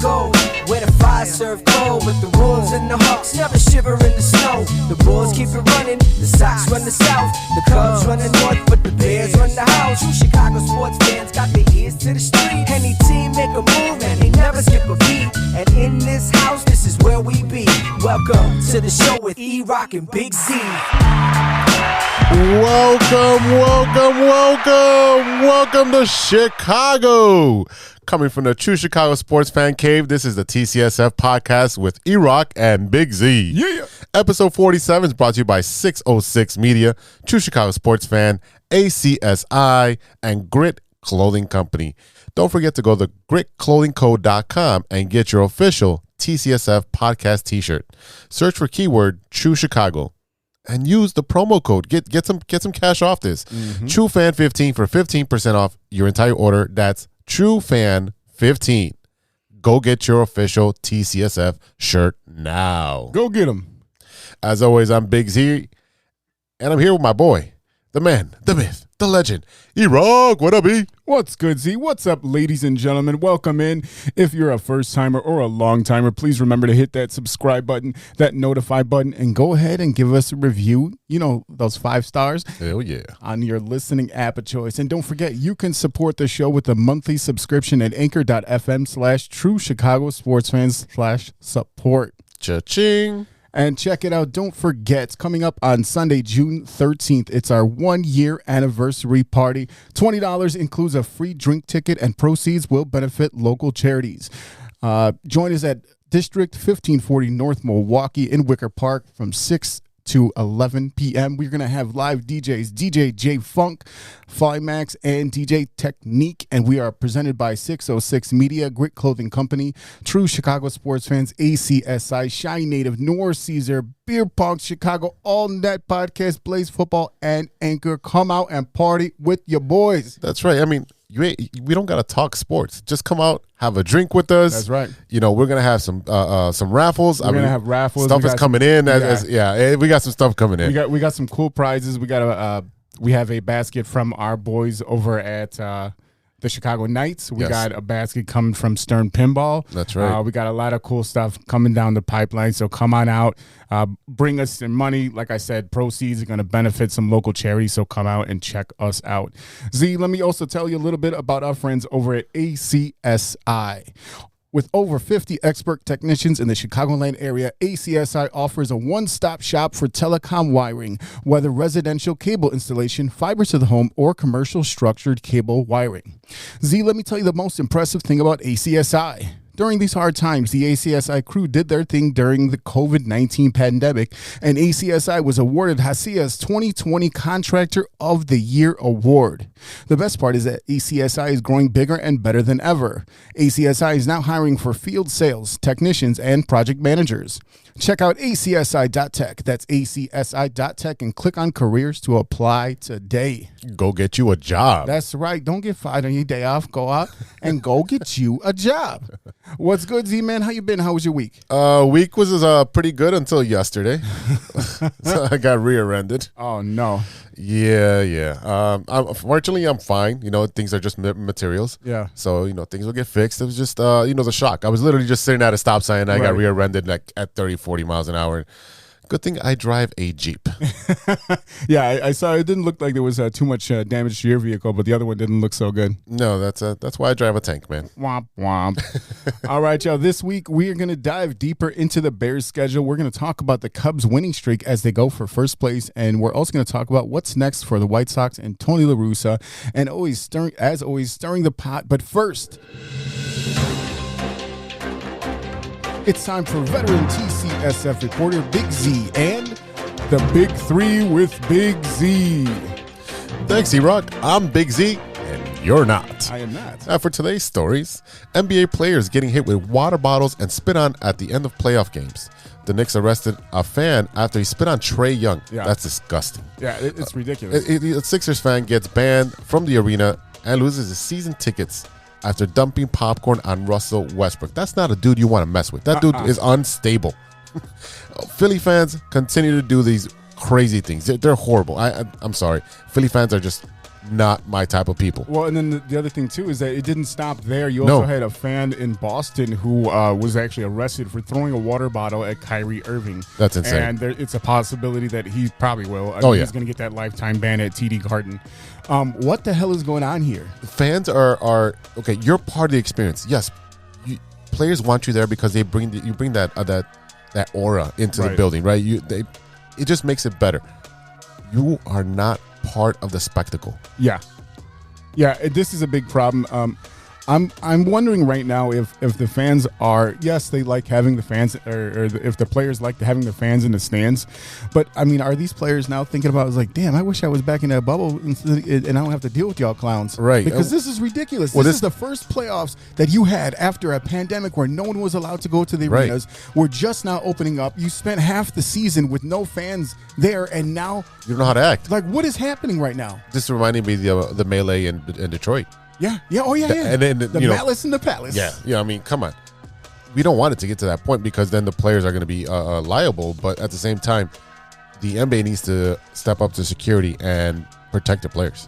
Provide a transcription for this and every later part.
Chicago, where the fire serve cold, but the Wolves and the Hawks never shiver in the snow. The Bulls keep it running, the Sox run the South, the Cubs run the North, but the Bears run the house. True Chicago sports fans got their ears to the street. Any team make a move and they never skip a beat. And in this house, this is where we be. Welcome to the show with E-Roc and Big-Z. Welcome to Chicago. Coming from the True Chicago Sports Fan Cave, this is the TCSF podcast with E-Roc and Big-Z. Yeah. Episode 47 is brought to you by 606 Media, True Chicago Sports Fan, ACSI, and Grit Clothing Company. Don't forget to go to gritclothingco.com and get your official TCSF podcast t-shirt. Search for keyword True Chicago and use the promo code. Get some cash off this. TrueFan15 for 15% off your entire order. That's TrueFan15. Go get your official TCSF shirt now. Go get them. As always, I'm Big-Z, and I'm here with my boy, the man, the myth, the legend, E-Roc. What up, E? What's good, Z? What's up, ladies and gentlemen? Welcome in. If you're a first-timer or a long-timer, please remember to hit that subscribe button, that notify button, and go ahead and give us a review. You know, those 5 stars. Hell yeah. On your listening app of choice. And don't forget, you can support the show with a monthly subscription at anchor.fm/True Chicago Sports Fans/support. Cha-ching. And check it out. Don't forget, coming up on Sunday, June 13th, it's our 1-year anniversary party. $20 includes a free drink ticket, and proceeds will benefit local charities. Join us at District 1540 North Milwaukee in Wicker Park from 6 to 11 p.m. We're going to have live DJs, DJ J Funk, Flymax, and DJ Technique. And we are presented by 606 Media, Grit Clothing Company, True Chicago Sports Fans, ACSI, Shy Native, North Caesar, Beer Pong Chicago, All Net Podcast, Blaze Football, and Anchor. Come out and party with your boys. That's right. I mean, we don't got to talk sports. Just come out, have a drink with us. That's right. You know, we're going to have some raffles. We're going to have raffles. Stuff is coming in. We got some stuff coming in. We got some cool prizes. We have a basket from our boys over at the Chicago Knights. We got a basket coming from Stern Pinball. That's right. We got a lot of cool stuff coming down the pipeline. So come on out. Bring us some money. Like I said, proceeds are going to benefit some local charities. So come out and check us out. Z, let me also tell you a little bit about our friends over at ACSI. With over 50 expert technicians in the Chicagoland area, ACSI offers a one-stop shop for telecom wiring, whether residential cable installation, fiber to the home, or commercial structured cable wiring. Z, let me tell you the most impressive thing about ACSI. During these hard times, the ACSI crew did their thing during the COVID-19 pandemic, and ACSI was awarded HACIA's 2020 Contractor of the Year award. The best part is that ACSI is growing bigger and better than ever. ACSI is now hiring for field sales, technicians, and project managers. Check out acsi.tech. That's acsi.tech, and click on careers to apply today. Go get you a job. That's right. Don't get fired on your day off. Go out and go get you a job. What's good, Z-Man? How you been? How was your week? Week was pretty good until yesterday. So I got rear-ended. Oh, no. Yeah. Fortunately, I'm fine. You know, things are just materials. Yeah. So, you know, things will get fixed. It was just, the shock. I was literally just sitting at a stop sign and I got rear-ended like at 30, 40 miles an hour. Good thing I drive a Jeep. Yeah, I saw it didn't look like there was too much damage to your vehicle, but the other one didn't look so good. No, that's why I drive a tank, man. Womp, womp. All right, y'all. This week, we are going to dive deeper into the Bears' schedule. We're going to talk about the Cubs' winning streak as they go for first place, and we're also going to talk about what's next for the White Sox and Tony La Russa, and as always, stirring the pot. But first, it's time for veteran TCSF reporter Big-Z and the Big Three with Big-Z. Thanks, E-Roc. I'm Big-Z, and you're not. I am not. Now, for today's stories, NBA players getting hit with water bottles and spit on at the end of playoff games. The Knicks arrested a fan after he spit on Trae Young. Yeah. That's disgusting. Yeah, it's ridiculous. A Sixers fan gets banned from the arena and loses his season tickets after dumping popcorn on Russell Westbrook. That's not a dude you want to mess with. That dude is unstable. Philly fans continue to do these crazy things. They're horrible. I'm sorry. Philly fans are just not my type of people. Well, and then the other thing, too, is that it didn't stop there. You No. also had a fan in Boston who was actually arrested for throwing a water bottle at Kyrie Irving. That's insane. And it's a possibility that he probably will. I Oh, mean, yeah. He's going to get that lifetime ban at TD Garden. What the hell is going on here? Fans are okay. You're part of the experience. Yes, players want you there because you bring that aura into the Right. building, right? It just makes it better. You are not part of the spectacle. Yeah. This is a big problem. I'm wondering right now if the fans are, yes, they like having the fans, or if the players like having the fans in the stands. But I mean, are these players now thinking about, it's like, damn, I wish I was back in that bubble and I don't have to deal with y'all clowns, Right? Because this is ridiculous. Well, this is the first playoffs that you had after a pandemic where no one was allowed to go to the Right. arenas. We're just now opening up. You spent half the season with no fans there, and now, You don't know how to act. like, what is happening right now? This reminded me of the melee in Detroit. Yeah. Oh yeah. And then, the you know, malice in the palace. Yeah. I mean, come on. We don't want it to get to that point because then the players are going to be liable. But at the same time, the NBA needs to step up to security and protect the players.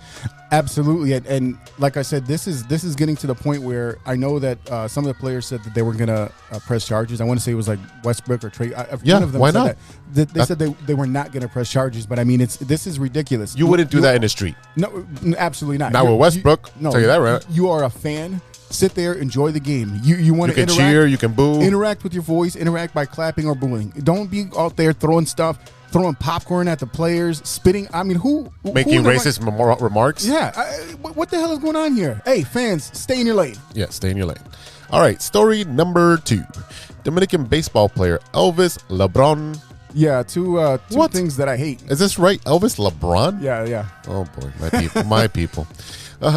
Absolutely, and like I said, this is getting to the point where I know that some of the players said that they were going to press charges. I want to say it was like Westbrook or Trey. One of them why said not? that. They said they were not going to press charges, but I mean, this is ridiculous. You wouldn't do that in the street. No, absolutely not. Not with Westbrook. Tell you that, right? You are a fan. Sit there, enjoy the game. You want to You can interact, cheer, you can boo. interact with your voice, interact by clapping or booing. Don't be out there throwing popcorn at the players, spitting. I mean, who Making the racist remarks. Yeah, what the hell is going on here? Hey, fans, stay in your lane. Yeah, stay in your lane. All right, story number 2. Dominican baseball player Elvis LeBron. Yeah, two What? things that I hate. Is this right? Elvis LeBron? Yeah. Oh, boy. My people. My people.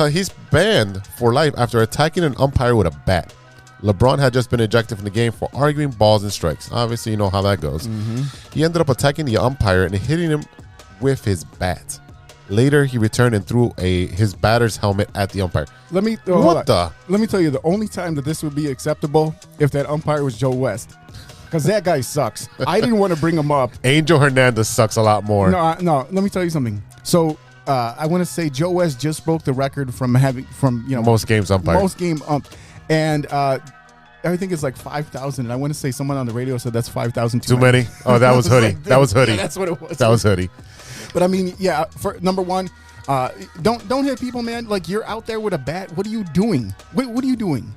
He's banned for life after attacking an umpire with a bat. LeBron had just been ejected from the game for arguing balls and strikes. Obviously, you know how that goes. Mm-hmm. He ended up attacking the umpire and hitting him with his bat. Later, he returned and threw his batter's helmet at the umpire. Let me What the? Let me tell you, the only time that this would be acceptable if that umpire was Joe West, because that guy sucks. I didn't want to bring him up. Angel Hernandez sucks a lot more. No. Let me tell you something. So I want to say Joe West just broke the record from Most games umpire. most game and I think it's like 5,000. And I want to say someone on the radio said that's 5,000 Too many? Oh, that was Hoodie. Like, That was Hoodie. yeah, that's what it was. That was Hoodie. But I mean, yeah. For number one, don't hit people, man. Like, you're out there with a bat. What are you doing? What are you doing?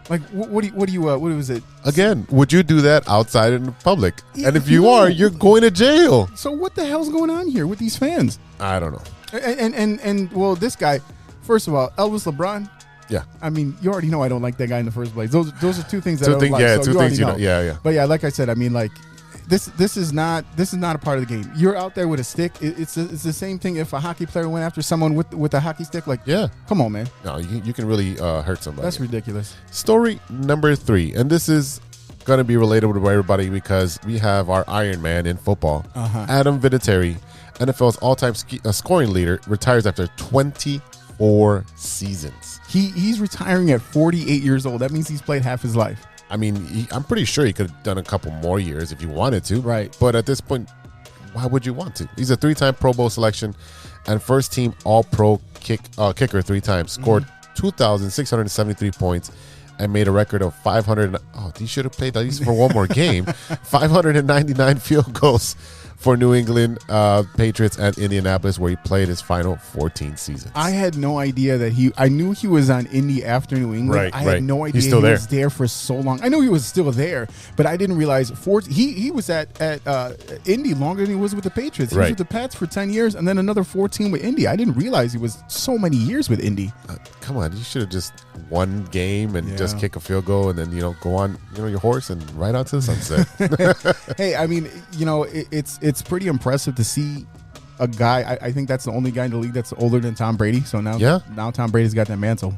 Like, what was it? Again, would you do that outside in the public? Yeah, And if you no. are, you're going to jail. So what the hell's going on here with these fans? I don't know. And well, this guy, first of all, Elvis LeBron. Yeah. I mean, you already know I don't like that guy in the first place. Those are two things that I Two don't things, like. yeah, so two you things already you know. Yeah. But yeah, like I said, I mean, like this is not a part of the game. You're out there with a stick. It's the same thing if a hockey player went after someone with a hockey stick. Like, Yeah. come on, man, No, you can really hurt somebody. that's ridiculous. Story number 3, and this is going to be relatable to everybody because we have our Iron Man in football. Adam Vinatieri, NFL's all-time scoring leader, retires after 24 seasons. He's retiring at 48 years old. That means he's played half his life. I mean, I'm pretty sure he could have done a couple more years if he wanted to. Right. But at this point, why would you want to? He's a 3-time Pro Bowl selection and first-team All-Pro kicker 3 times. Scored 2,673 points and made a record of 500. Oh, he should have played at least for one more game. 599 field goals for New England Patriots and Indianapolis, where he played his final 14 seasons. I had no idea that I knew he was on Indy after New England. Right, I had right. no idea He's still he there. was there for so long. I knew he was still there, but I didn't realize he was at Indy longer than he was with the Patriots. He was Right. with the Pats for 10 years and then another 14 with Indy. I didn't realize he was so many years with Indy. Come on, you should have just won game and Yeah. just kick a field goal and then go on your horse and ride out to the sunset. Hey, I mean, it's pretty impressive to see a guy. I think that's the only guy in the league that's older than Tom Brady. So now Tom Brady's got that mantle.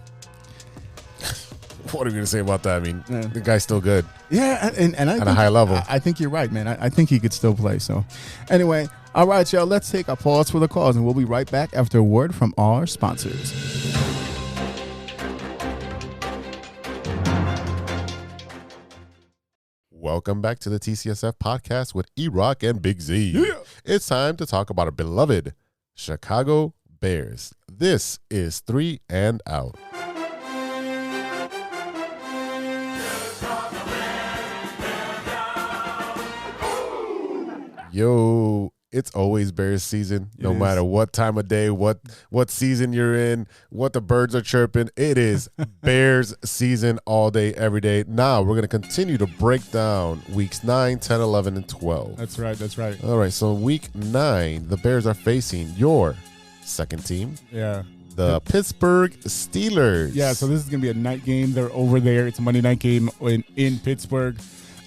What are we gonna say about that? I mean, Yeah. the guy's still good. Yeah, and I At a think- high level. I think you're right, man. I think he could still play. So, anyway, all right, y'all. Let's take a pause for the cause, and we'll be right back after a word from our sponsors. Welcome back to the TCSF podcast with E-Roc and Big-Z. It's time to talk about our beloved Chicago Bears. This is 3 and Out. Yo, it's always Bears season. No matter what time of day, what season you're in, what the birds are chirping. It is Bears season all day, every day. Now we're going to continue to break down weeks 9, 10, 11, and 12. That's right. All right, so week 9, the Bears are facing your second team. Yeah. The Pittsburgh Steelers. Yeah, so this is going to be a night game. They're over there. It's a Monday night game in Pittsburgh.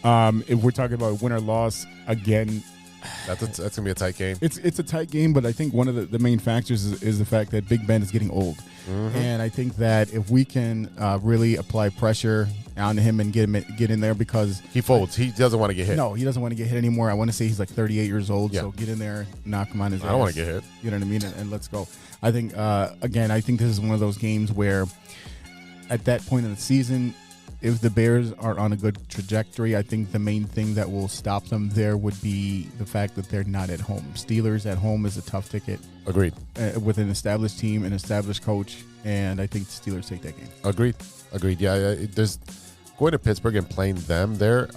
If we're talking about win or loss, again, That's gonna be a tight game. It's a tight game, but I think one of the main factors is the fact that Big Ben is getting old, and I think that if we can really apply pressure on him and get in there, because He folds. He doesn't want to get hit. no, he doesn't want to get hit anymore. I want to say he's like 38 years old, Yeah. so get in there, knock him on his ass. I don't want to get hit. You know what I mean? And let's go. I think again, I think this is one of those games where at that point in the season, if the Bears are on a good trajectory, I think the main thing that will stop them there would be the fact that they're not at home. Steelers at home is a tough ticket Agreed. with an established team, an established coach, and I think the Steelers take that game. Agreed. Yeah, there's going to Pittsburgh and playing them there.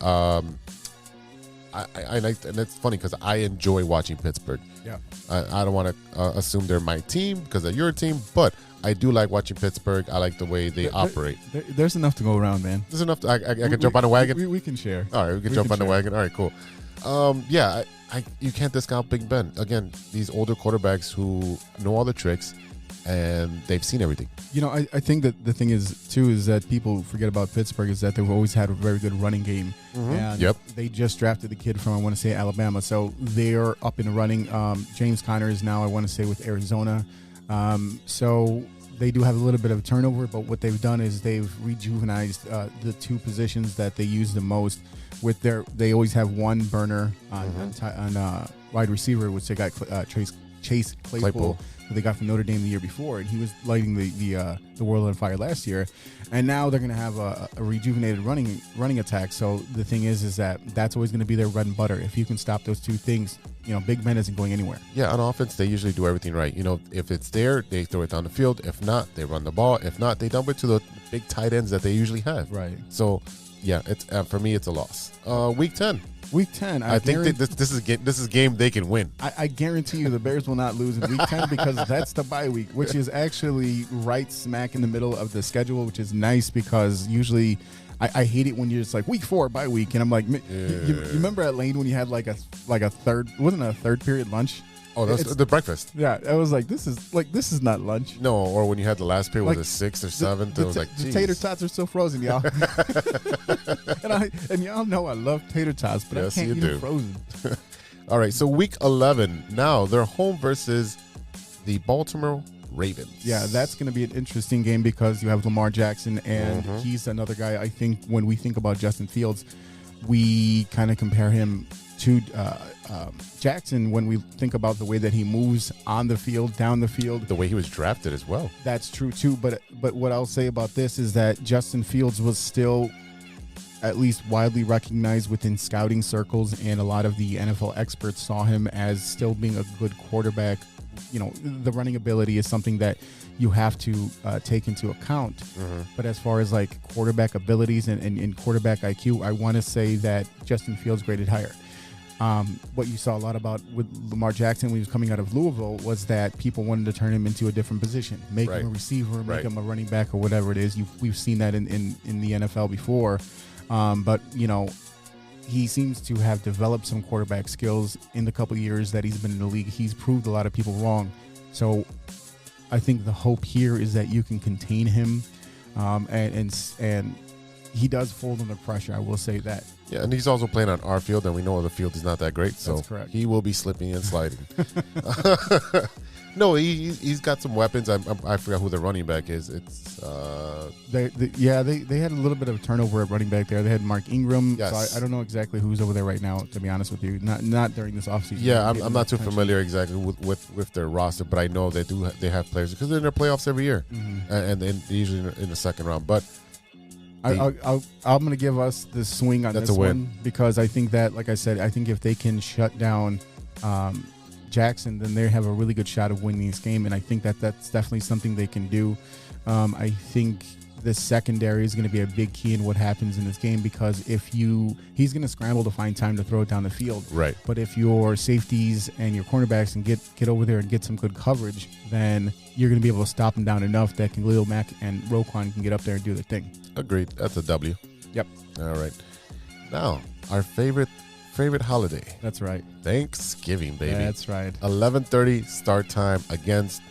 I like, and it's funny because I enjoy watching Pittsburgh. Yeah. I don't want to assume they're my team because they're your team, but I do like watching Pittsburgh. I like the way they operate. There's enough to go around, man. There's enough. I can jump on a wagon. We can share. All right, we can jump on the wagon. All right, cool. Yeah, you can't discount Big Ben. Again, these older quarterbacks who know all the tricks and they've seen everything. You know, I think that the thing is, too, is that people forget about Pittsburgh is that they've always had a very good running game. And Yep. they just drafted the kid from, I want to say, Alabama. So they're up and running. James Conner is now, I want to say, with Arizona. So they do have a little bit of turnover, but what they've done is they've rejuvenized the two positions that they use the most. They always have one burner on wide receiver, which they got Chase Claypool, who they got from Notre Dame the year before, and he was lighting the world on fire last year. And now they're going to have a rejuvenated running attack. So the thing is that's always going to be their bread and butter. If you can stop those two things, Big Ben isn't going anywhere. Yeah, on offense, they usually do everything right. If it's there, they throw it down the field. If not, they run the ball. If not, they dump it to the big tight ends that they usually have. Right. So, yeah, it's for me, it's a loss. Week 10. Week 10. I think that this is a game they can win. I guarantee you the Bears will not lose in Week 10 because that's the bye week, which is actually right smack in the middle of the schedule, which is nice because usually I hate it when you're just like Week 4 bye week, and I'm like, you remember at Lane when you had like a third, wasn't it a third period lunch? Oh, that's the breakfast. Yeah, I was like, this is not lunch. No, or when you had the last period, Like, was it 6th or 7th? It was like, the geez. tater tots are still frozen, y'all. and y'all know I love tater tots, but Yes, I can't you eat do. them frozen. All right, so week 11. Now they're home versus the Baltimore Ravens. Yeah, that's going to be an interesting game because you have Lamar Jackson, and he's another guy. I think when we think about Justin Fields, we kind of compare him to Jackson when we think about the way that he moves on the field, down the field. The way he was drafted as well. That's true too. But what I'll say about this is that Justin Fields was still at least widely recognized within scouting circles, and a lot of the NFL experts saw him as still being a good quarterback. The running ability is something that you have to take into account. But as far as like quarterback abilities and quarterback IQ, I want to say that Justin Fields graded higher. What you saw a lot about with Lamar Jackson when he was coming out of Louisville was that people wanted to turn him into a different position, make him a receiver, make him a running back or whatever it is. We've seen that in the NFL before. But he seems to have developed some quarterback skills in the couple of years that he's been in the league. He's proved a lot of people wrong. So I think the hope here is that you can contain him, and he does fold under pressure. I will say that. Yeah, and he's also playing on our field, and we know the field is not that great, so That's correct. he will be slipping and sliding. No, he's got some weapons. I forgot who the running back is. It's They had a little bit of turnover at running back there. They had Mark Ingram. Yes. So I don't know exactly who's over there right now, to be honest with you. Not during this offseason. yeah. I'm not too familiar exactly with their roster, but I know they have players because they're in their playoffs every year, and they're usually in the second round. But I'm going to give us the swing on That's this a win. one because I think that, like I said, I think if they can shut down Jackson, then they have a really good shot of winning this game. And I think that that's definitely something they can do. I think the secondary is going to be a big key in what happens in this game, because he's going to scramble to find time to throw it down the field. Right. But if your safeties and your cornerbacks can get over there and get some good coverage, then you're going to be able to stop them down enough that Khalil Mack and Roquan can get up there and do their thing. Agreed. That's a W. Yep. All right. Now, our favorite holiday. That's right. Thanksgiving, baby. That's right. 11:30 start time against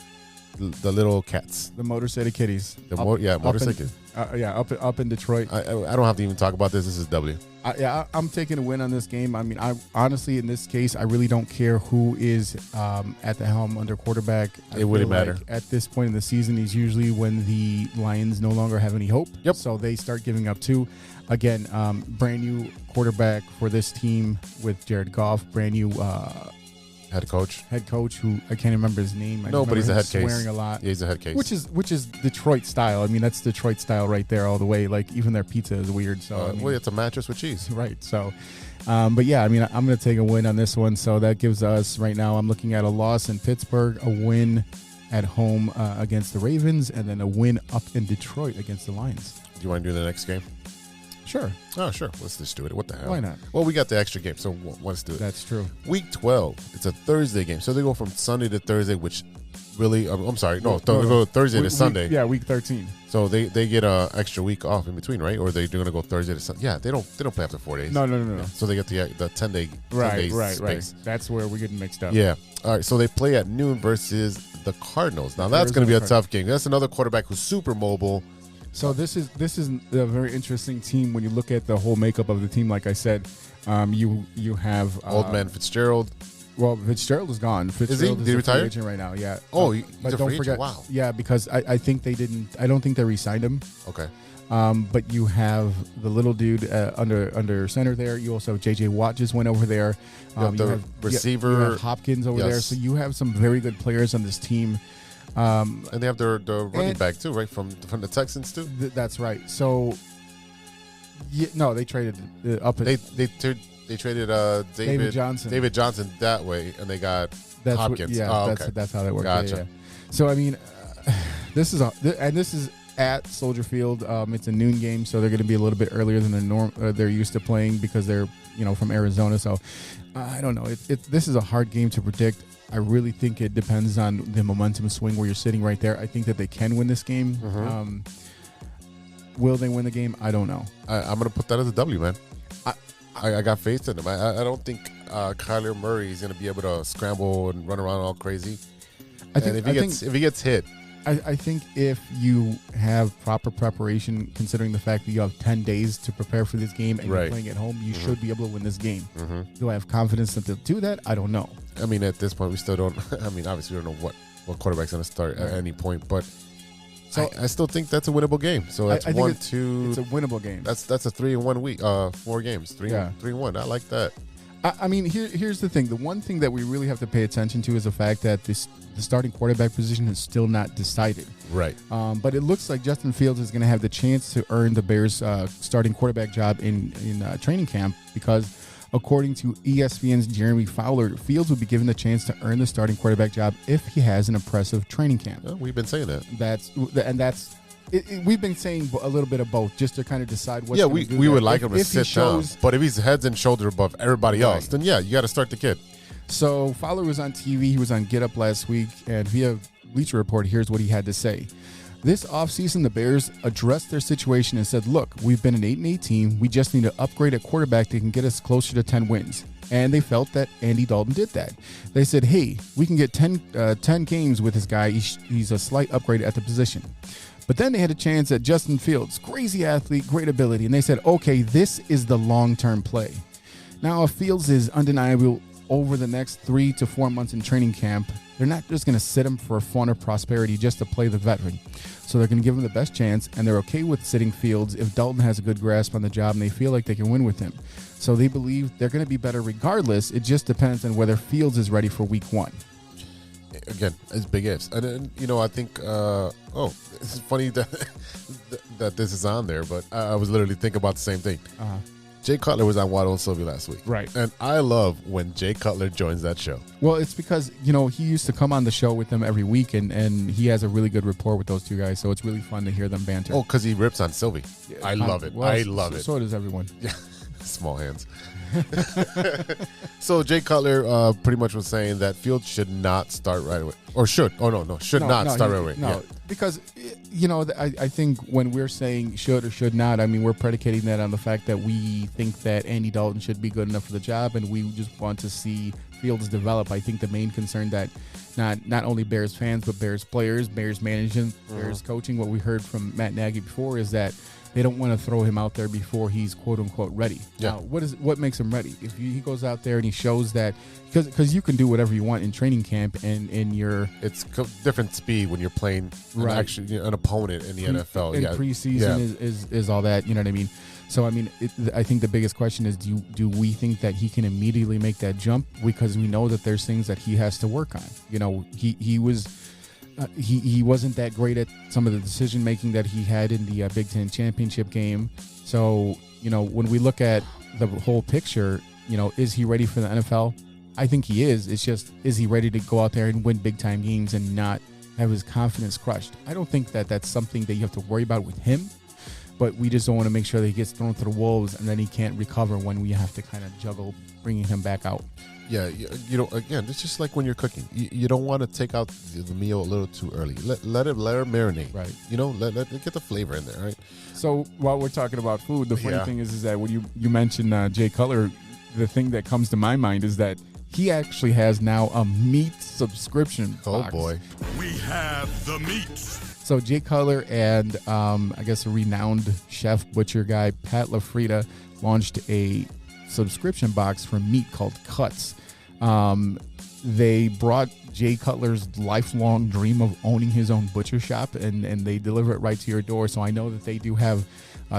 the little cats. The Motor City Kitties. Motor City. Up in Detroit. I don't have to even talk about this. This is W. I'm taking a win on this game. I mean, I honestly, in this case, I really don't care who is at the helm under quarterback. It wouldn't matter. At this point in the season is usually when the Lions no longer have any hope. Yep. So they start giving up too. Again, brand new quarterback for this team with Jared Goff. Brand new Head coach, who I can't remember his name. No, but he's a head case. Swearing a lot. Yeah, he's a head case. Which is Detroit style. I mean, that's Detroit style right there all the way. Like, even their pizza is weird. So well, it's a mattress with cheese. Right. So, but yeah, I mean, I'm going to take a win on this one. So that gives us right now, I'm looking at a loss in Pittsburgh, a win at home against the Ravens, and then a win up in Detroit against the Lions. Do you want to do the next game? Sure. Oh, sure. Let's just do it. What the hell? Why not? Well, we got the extra game, so let's do it. That's true. Week 12. It's a Thursday game. So they go from Sunday to Thursday, which really, I'm sorry. No, they go Thursday to Sunday. Week 13. So they get an extra week off in between, right? Or they're going to go Thursday to Sunday. Yeah, they don't play after 4 days. No. Yeah. So they get the 10-day Right. That's where we're getting mixed up. Yeah. All right. So they play at noon versus the Cardinals. Now, that's going to be a tough game. That's another quarterback who's super mobile. So this is a very interesting team when you look at the whole makeup of the team. Like I said, you have Old man Fitzgerald. Well, Fitzgerald is gone. Fitzgerald Did he retire? Free agent right now. Yeah. Oh, he's but a don't free forget. agent? Wow. Yeah, because I think they didn't. I don't think they re-signed him. Okay. But you have the little dude under center there. You also have J.J. Watt just went over there. The receiver. You have Hopkins over there. So you have some very good players on this team. And they have their running back too, right? From the Texans too. That's right. So, they traded up. They traded David Johnson that way, and they got Hopkins. That's how that worked. Gotcha. Yeah. So I mean, this is at Soldier Field. It's a noon game, so they're going to be a little bit earlier than they're used to playing because they're from Arizona. So I don't know. This is a hard game to predict. I really think it depends on the momentum swing where you're sitting right there. I think that they can win this game. Mm-hmm. Will they win the game? I don't know. I'm going to put that as a W, man. I got faith in him. I don't think Kyler Murray is going to be able to scramble and run around all crazy. If he gets hit. I think if you have proper preparation, considering the fact that you have 10 days to prepare for this game and you're playing at home, you should be able to win this game. Mm-hmm. Do I have confidence that they'll do that? I don't know. I mean, at this point, we still don't. I mean, obviously, we don't know what quarterback's going to start at any point, but so I still think that's a winnable game. So that's it's a winnable game. That's a 3-1 week. 4 games, 3-1. I like that. I mean, here's the thing. The one thing that we really have to pay attention to is the fact that the starting quarterback position is still not decided. Right. But it looks like Justin Fields is going to have the chance to earn the Bears' starting quarterback job in training camp because, according to ESPN's Jeremy Fowler, Fields would be given the chance to earn the starting quarterback job if he has an impressive training camp. Well, we've been saying that. That's. We've been saying a little bit of both just to kind of decide what. Yeah, we would like him to sit down. But if he's heads and shoulders above everybody else, then yeah, you got to start the kid. So Fowler was on TV. He was on Get Up last week, and via Bleacher Report, here's what he had to say. This offseason, the Bears addressed their situation and said, look, we've been an 8-8 team. We just need to upgrade a quarterback that can get us closer to 10 wins. And they felt that Andy Dalton did that. They said, hey, we can get 10 games with this guy. He's a slight upgrade at the position. But then they had a chance at Justin Fields, crazy athlete, great ability. And they said, okay, this is the long-term play. Now, if Fields is undeniable over the next 3 to 4 months in training camp, they're not just going to sit him for fun or prosperity just to play the veteran. So they're going to give him the best chance, and they're okay with sitting Fields if Dalton has a good grasp on the job and they feel like they can win with him. So they believe they're going to be better regardless. It just depends on whether Fields is ready for week 1. Again, it's big ifs. And then, I think, it's funny that this is on there, but I was literally thinking about the same thing. Jay Cutler was on Waddle and Sylvie last week. Right. And I love when Jay Cutler joins that show. Well, it's because, he used to come on the show with them every week, and he has a really good rapport with those two guys, so it's really fun to hear them banter. Oh, because he rips on Sylvie. I love it. Well, I love it. So does everyone. Yeah. Small hands. So Jay Cutler pretty much was saying that Fields should not start right away. Or should. Oh, no. Should not start right away. No, yeah. because, I think when we're saying should or should not, I mean, we're predicating that on the fact that we think that Andy Dalton should be good enough for the job, and we just want to see Fields develop. I think the main concern that not only Bears fans, but Bears players, Bears management, Bears coaching, what we heard from Matt Nagy before is that they don't want to throw him out there before he's quote unquote ready. Yeah. Now, what makes him ready? If he goes out there and he shows that, because you can do whatever you want in training camp and in your different speed when you're playing actually an opponent in the NFL. And preseason is all that. You know what I mean? So I mean, I think the biggest question is, do we think that he can immediately make that jump? Because we know that there's things that he has to work on. He wasn't that great at some of the decision making that he had in the Big Ten championship game. So, when we look at the whole picture, is he ready for the NFL? I think he is. It's just, is he ready to go out there and win big time games and not have his confidence crushed? I don't think that that's something that you have to worry about with him, but we just don't want to make sure that he gets thrown to the wolves and then he can't recover when we have to kind of juggle bringing him back out. Yeah, again, it's just like when you're cooking. You don't want to take out the meal a little too early. Let it marinate. Right. Let it get the flavor in there, right? So while we're talking about food, the funny thing is that when you mentioned Jay Cutler, the thing that comes to my mind is that he actually has now a meat subscription box. Oh, boy. We have the meats. So Jay Cutler and I guess a renowned chef butcher guy, Pat LaFrida, launched a subscription box for meat called Cuts. They brought Jay Cutler's lifelong dream of owning his own butcher shop, and they deliver it right to your door. So I know that they do have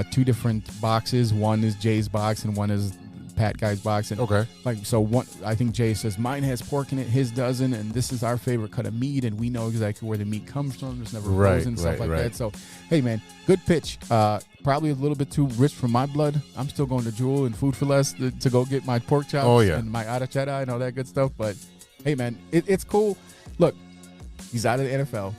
two different boxes. One is Jay's box and one is Pat guy's box. And okay. One, I think Jay says mine has pork in it, his doesn't, and this is our favorite cut of meat, and we know exactly where the meat comes from. There's never frozen, stuff like that. So, hey man, good pitch. Probably a little bit too rich for my blood. I'm still going to Jewel and Food for Less to go get my pork chops and my arrachera and all that good stuff. But hey man, it's cool. Look, he's out of the NFL.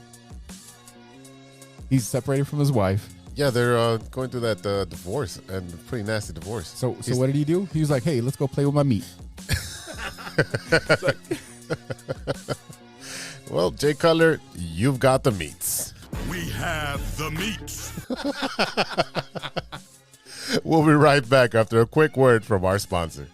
He's separated from his wife. Yeah, they're going through that divorce, and pretty nasty divorce. So what did he do? He was like, hey, let's go play with my meat. Well, Jay Cutler, you've got the meats. We have the meats. We'll be right back after a quick word from our sponsor.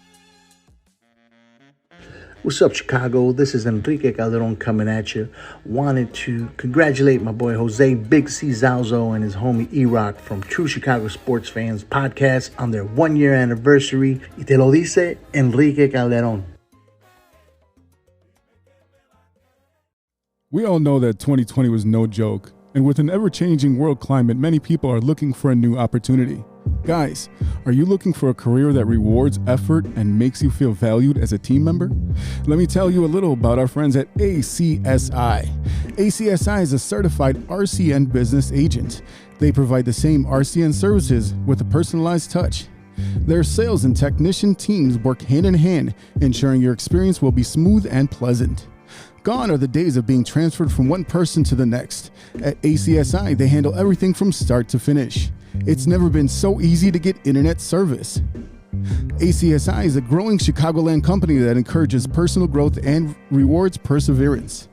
What's up, Chicago? This is Enrique Calderon coming at you. Wanted to congratulate my boy Jose Big-Z Zalzo and his homie E-Roc from True Chicago Sports Fans podcast on their 1-year anniversary. Y te lo dice Enrique Calderon. We all know that 2020 was no joke, and with an ever-changing world climate, many people are looking for a new opportunity. Guys, are you looking for a career that rewards effort and makes you feel valued as a team member? Let me tell you a little about our friends at ACSI. ACSI is a certified RCN business agent. They provide the same RCN services with a personalized touch. Their sales and technician teams work hand in hand, ensuring your experience will be smooth and pleasant. Gone are the days of being transferred from one person to the next. At ACSI, they handle everything from start to finish. It's never been so easy to get internet service. ACSI is a growing Chicagoland company that encourages personal growth and rewards perseverance.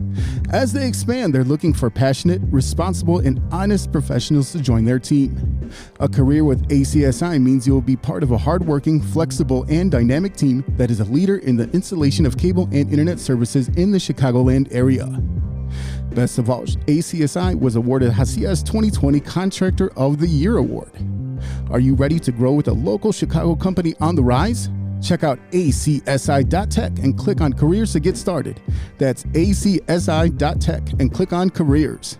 As they expand, they're looking for passionate, responsible, and honest professionals to join their team. A career with ACSI means you will be part of a hardworking, flexible, and dynamic team that is a leader in the installation of cable and internet services in the Chicagoland area. Best of all, ACSI was awarded Hacia's 2020 Contractor of the Year Award. Are you ready to grow with a local Chicago company on the rise? Check out acsi.tech and click on careers to get started. That's acsi.tech and click on careers.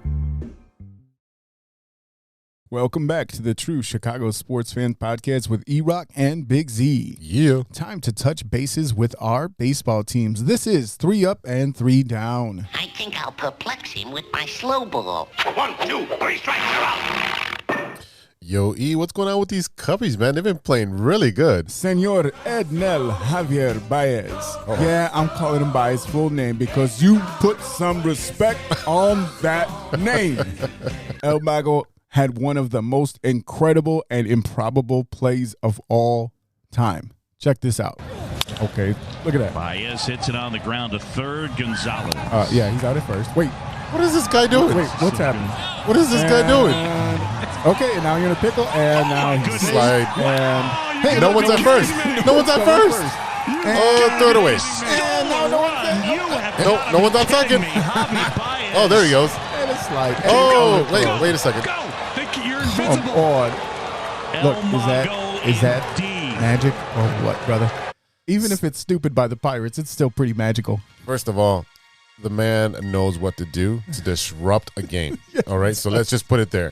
Welcome back to the True Chicago Sports Fan Podcast with E-Roc and Big-Z. Yeah. Time to touch bases with our baseball teams. This is 3 up and 3 down. I think I'll perplex him with my slow ball. 1, 2, 3 strikes, you're out. Yo, E, what's going on with these Cubbies, man? They've been playing really good. Senor Ednel Javier Baez. Yeah, I'm calling him by his full name because you put some respect on that name. El Mago had one of the most incredible and improbable plays of all time. Check this out. Okay, look at that. Baez hits it on the ground to third. Gonzalez. Yeah, he's out at first. Wait, What is this guy doing? wait, what's happening? What is this guy doing? Okay, and now you're in a pickle, and now he's Slide. And Hey, no one's at first. No one's at first. Oh, throw it away. No one's on second. Oh, there he goes. and it's like, Oh, wait a second. come on. Look, is that magic or what, brother? Even if it's stupid by the Pirates, it's still pretty magical. First of all, the man knows what to do to disrupt a game. All right, so let's just put it there.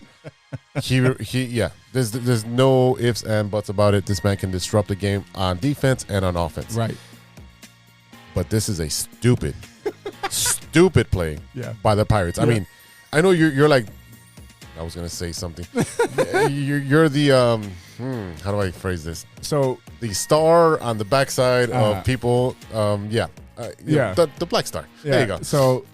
Yeah. There's no ifs and buts about it. This man can disrupt a game on defense and on offense. Right. But this is a stupid play by the Pirates. I Yeah. mean, I know you're like, I was gonna say something. you're the how do I phrase this? So The star on the backside Uh-huh. of people. Yeah. The black star. There you go. So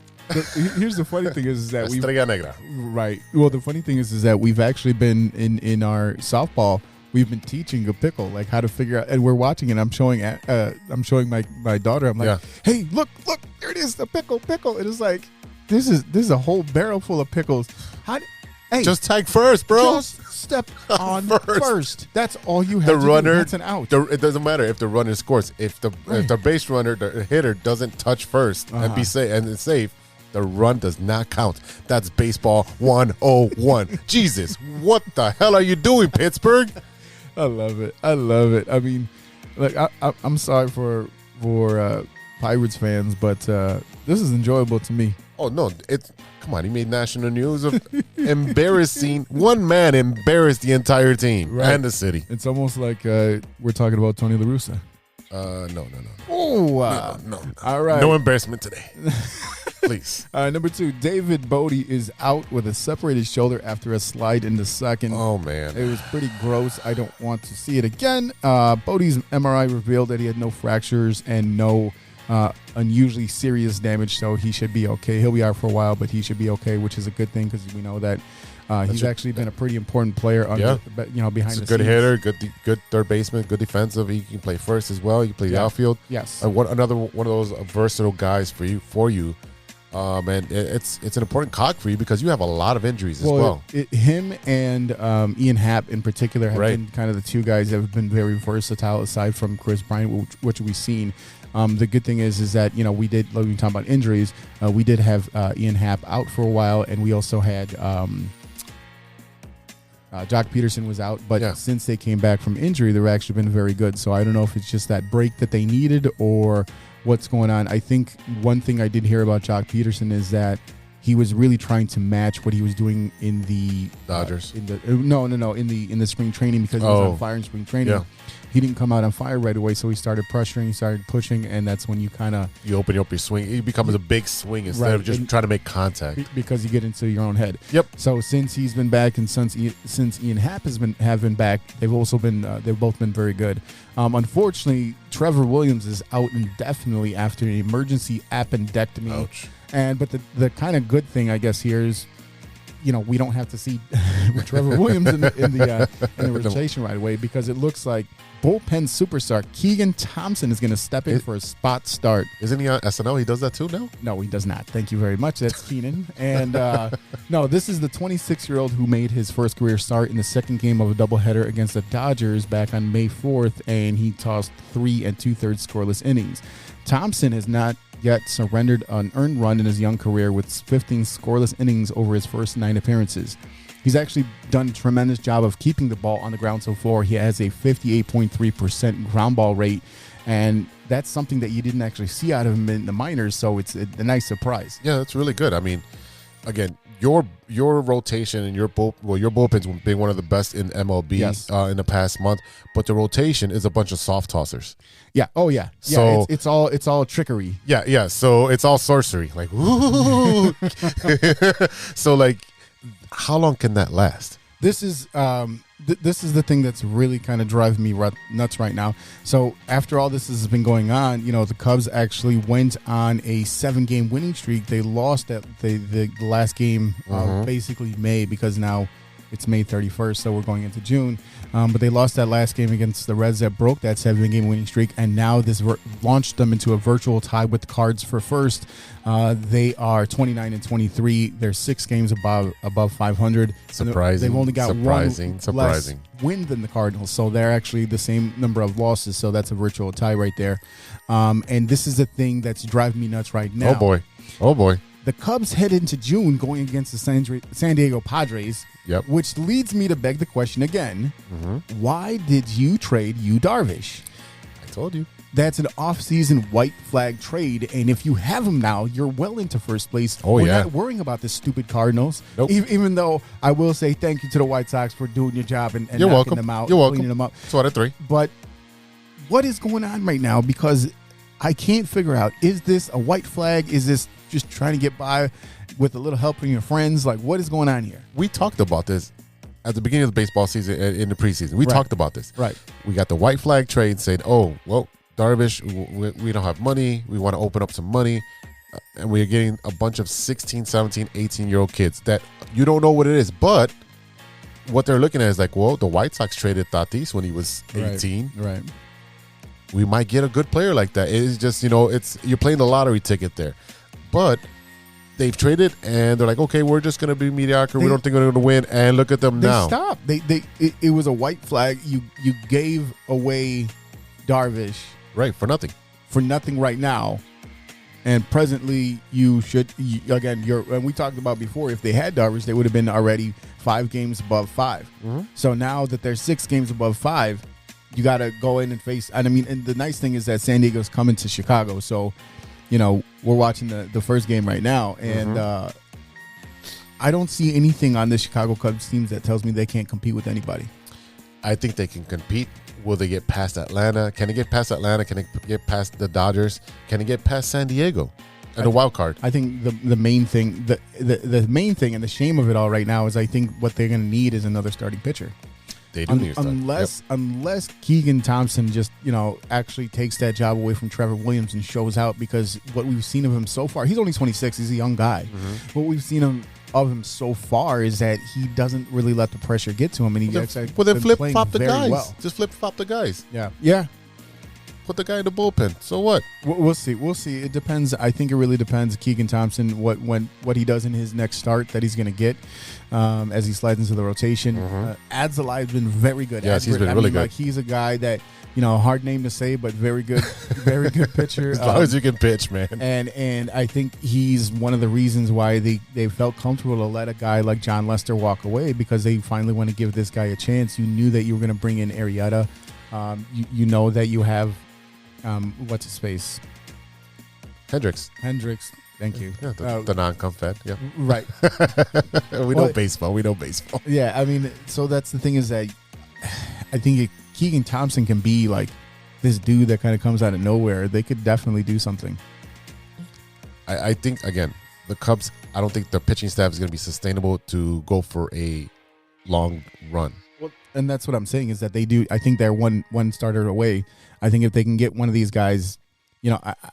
here's the funny thing is that we Estrella Negra. right. Well, the funny thing is that we've actually been in our softball. We've been teaching a pickle, like how to figure out, and we're watching it. I'm showing my daughter. I'm like, Yeah. hey, look, there it is, the pickle. It is like this is a whole barrel full of pickles. Hey, Just tag first, bro. just step on First. first. That's all you have The to runner, do. That's an out. It doesn't matter if the runner scores. If the base runner, the hitter, doesn't touch 1st and be safe and it's safe, the run does not count. That's baseball 101. Jesus, what the hell are you doing, Pittsburgh? I love it. I mean, like I'm sorry for Pirates fans, but this is enjoyable to me. Oh no, come on. He made national news of embarrassing. One man embarrassed the entire team Right. and the city. It's almost like we're talking about Tony La Russa. No. Oh, No. all right. No embarrassment today. Please. Number 2, David Bodie is out with a separated shoulder after a slide in the second. Oh man. It was pretty gross. I don't want to see it again. Bodie's MRI revealed that he had no fractures and no unusually serious damage, so he should be okay. He'll be out for a while, but he should be okay, which is a good thing because we know that he's actually been a pretty important player behind He's the a good scenes. hitter, good third baseman, good defensive. He can play first as well. He can play the outfield. Yes. Another one of those versatile guys for you. And it's an important cog for you because you have a lot of injuries as well. Him and Ian Happ in particular have Right. been kind of the two guys that have been very versatile aside from Kris Bryant, which we've seen. The good thing is that, we did, like we talking about injuries, we did have Ian Happ out for a while, and we also had Jock Peterson was out, but since they came back from injury, they've actually been very good. So I don't know if it's just that break that they needed or what's going on. I think one thing I did hear about Jock Peterson is that he was really trying to match what he was doing in the Dodgers. in the spring training because he was on fire in spring training. Yeah. He didn't come out on fire right away, so he started pressuring, he started pushing, and that's when you kind of You open up your swing. It becomes a big swing instead of just and- trying to make contact. because you get into your own head. Yep. So since he's been back and since Ian Happ have been back, they've both been very good. Unfortunately, Trevor Williams is out indefinitely after an emergency appendectomy. Ouch. But the kind of good thing I guess here is, we don't have to see Trevor Williams in the rotation right away because it looks like bullpen superstar Keegan Thompson is going to step in for a spot start. Isn't he on SNL? He does that too now? No, he does not. Thank you very much. That's Keenan. And no, this is the 26-year-old who made his first career start in the second game of a doubleheader against the Dodgers back on May 4th, and he tossed 3 2/3 scoreless innings. Thompson has not yet surrendered an earned run in his young career with 15 scoreless innings over his first 9 appearances. He's actually done a tremendous job of keeping the ball on the ground so far. He has a 58.3% ground ball rate, and that's something that you didn't actually see out of him in the minors, so it's a nice surprise. Yeah, that's really good. I mean, again, your rotation and your bullpen's been one of the best in MLB Yes. In the past month, but the rotation is a bunch of soft tossers. Yeah. Oh yeah. Yeah. So- it's all trickery. Yeah. So it's all sorcery. Like, ooh. So like, how long can that last? This is this is the thing that's really kind of driving me nuts right now. So after all this has been going on, the Cubs actually went on a 7-game winning streak. They lost at the last game basically May, because now it's May 31st, so we're going into June. But they lost that last game against the Reds that broke that 7-game winning streak, and now this launched them into a virtual tie with the Cards for first. They are 29-23. They're 6 games above 500. Surprising. They've only got one surprising less win than the Cardinals, so they're actually the same number of losses. So that's a virtual tie right there. And this is the thing that's driving me nuts right now. Oh boy. The Cubs head into June going against the San Diego Padres, which leads me to beg the question again. Why did you trade Yu Darvish? I told you. That's an off-season white flag trade, and if you have him now, you're well into first place. Oh, We're not worrying about the stupid Cardinals. Nope. Even though I will say thank you to the White Sox for doing your job and You're knocking welcome. them out, You're welcome. cleaning them up. It's 1 of 3. But what is going on right now? Because I can't figure out, is this a white flag? Is this just trying to get by with a little help from your friends? Like, what is going on here? We talked about this at the beginning of the baseball season, in the preseason. We talked about this. Right. We got the white flag trade saying, oh, well, Darvish, we don't have money. We want to open up some money. And we're getting a bunch of 16, 17, 18-year-old kids that you don't know what it is. But what they're looking at is like, well, the White Sox traded Tatis when he was 18. Right. We might get a good player like that. It's just, you're playing the lottery ticket there. But they've traded, and they're like, okay, we're just going to be mediocre. We don't think we're going to win. And look at them now. They stopped. It was a white flag. You gave away Darvish. Right, for nothing. For nothing right now. And presently, and we talked about before, if they had Darvish, they would have been already 5 games above 5. So now that they're 6 games above 5, you got to go in and face. And the nice thing is that San Diego's coming to Chicago. So, we're watching the first game right now. And I don't see anything on the Chicago Cubs teams that tells me they can't compete with anybody. I think they can compete. Will they get past Atlanta? Can they get past Atlanta? Can they get past the Dodgers? Can they get past San Diego and the wild card? I think the main thing, the main thing, and the shame of it all right now is I think what they're going to need is another starting pitcher. They do need unless Keegan Thompson just actually takes that job away from Trevor Williams and shows out, because what we've seen of him so far, he's only 26, he's a young guy. What we've seen of him so far is that he doesn't really let the pressure get to him, and then flip flop the guys. Well. Just flip flop the guys. Yeah. Put the guy in the bullpen. So what? We'll see. It depends. I think it really depends. Keegan Thompson, what he does in his next start that he's going to get as he slides into the rotation. Adzalai's been very good. Yes, he's been really good. Like, he's a guy that hard name to say, but very good, very good pitcher. As long as you can pitch, man. And I think he's one of the reasons why they felt comfortable to let a guy like John Lester walk away, because they finally want to give this guy a chance. You knew that you were going to bring in Arrieta. You know that you have. What's his face? Hendricks. Thank you. Yeah, the non-cum fed. Yeah. Right. We know baseball. Yeah, so that's the thing, is that I think Keegan Thompson can be like this dude that kind of comes out of nowhere. They could definitely do something. I think, again, the Cubs, I don't think the pitching staff is going to be sustainable to go for a long run. Well, and that's what I'm saying, is that they do. I think they're one starter away. I think if they can get one of these guys,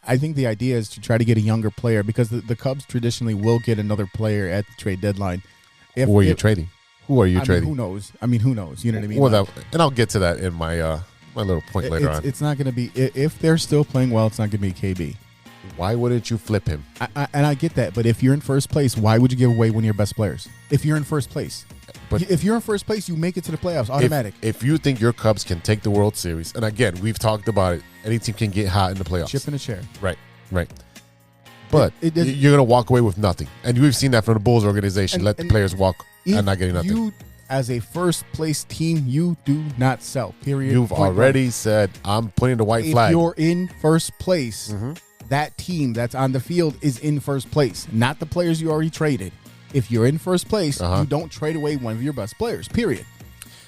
I think the idea is to try to get a younger player, because the Cubs traditionally will get another player at the trade deadline. Who are you trading? Who are you trading? Who knows? Who knows? You know what I mean? Well, and I'll get to that in my my little point later on. It's not going to be, if they're still playing well, it's not going to be KB. Why wouldn't you flip him? I get that, but if you're in first place, why would you give away one of your best players? If you're in first place. But if you're in first place, you make it to the playoffs, automatic. If you think your Cubs can take the World Series, and again, we've talked about it, any team can get hot in the playoffs. Chip in a chair. Right. But you're going to walk away with nothing. And we've seen that from the Bulls organization. Let the players walk and not getting nothing. You, as a first place team, you do not sell, period. You've already said, I'm putting the white flag. If you're in first place, that team that's on the field is in first place, not the players you already traded. If you're in first place, you don't trade away one of your best players, period.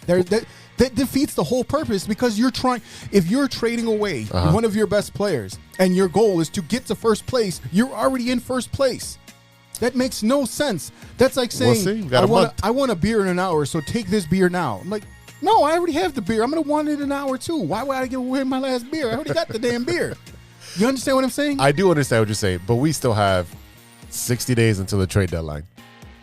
That defeats the whole purpose, because if you're trading away one of your best players and your goal is to get to first place, you're already in first place. That makes no sense. That's like saying, see. We got a month. I want a beer in an hour, so take this beer now. I'm like, no, I already have the beer. I'm going to want it in an hour too. Why would I give away my last beer? I already got the damn beer. You understand what I'm saying? I do understand what you're saying, but we still have 60 days until the trade deadline.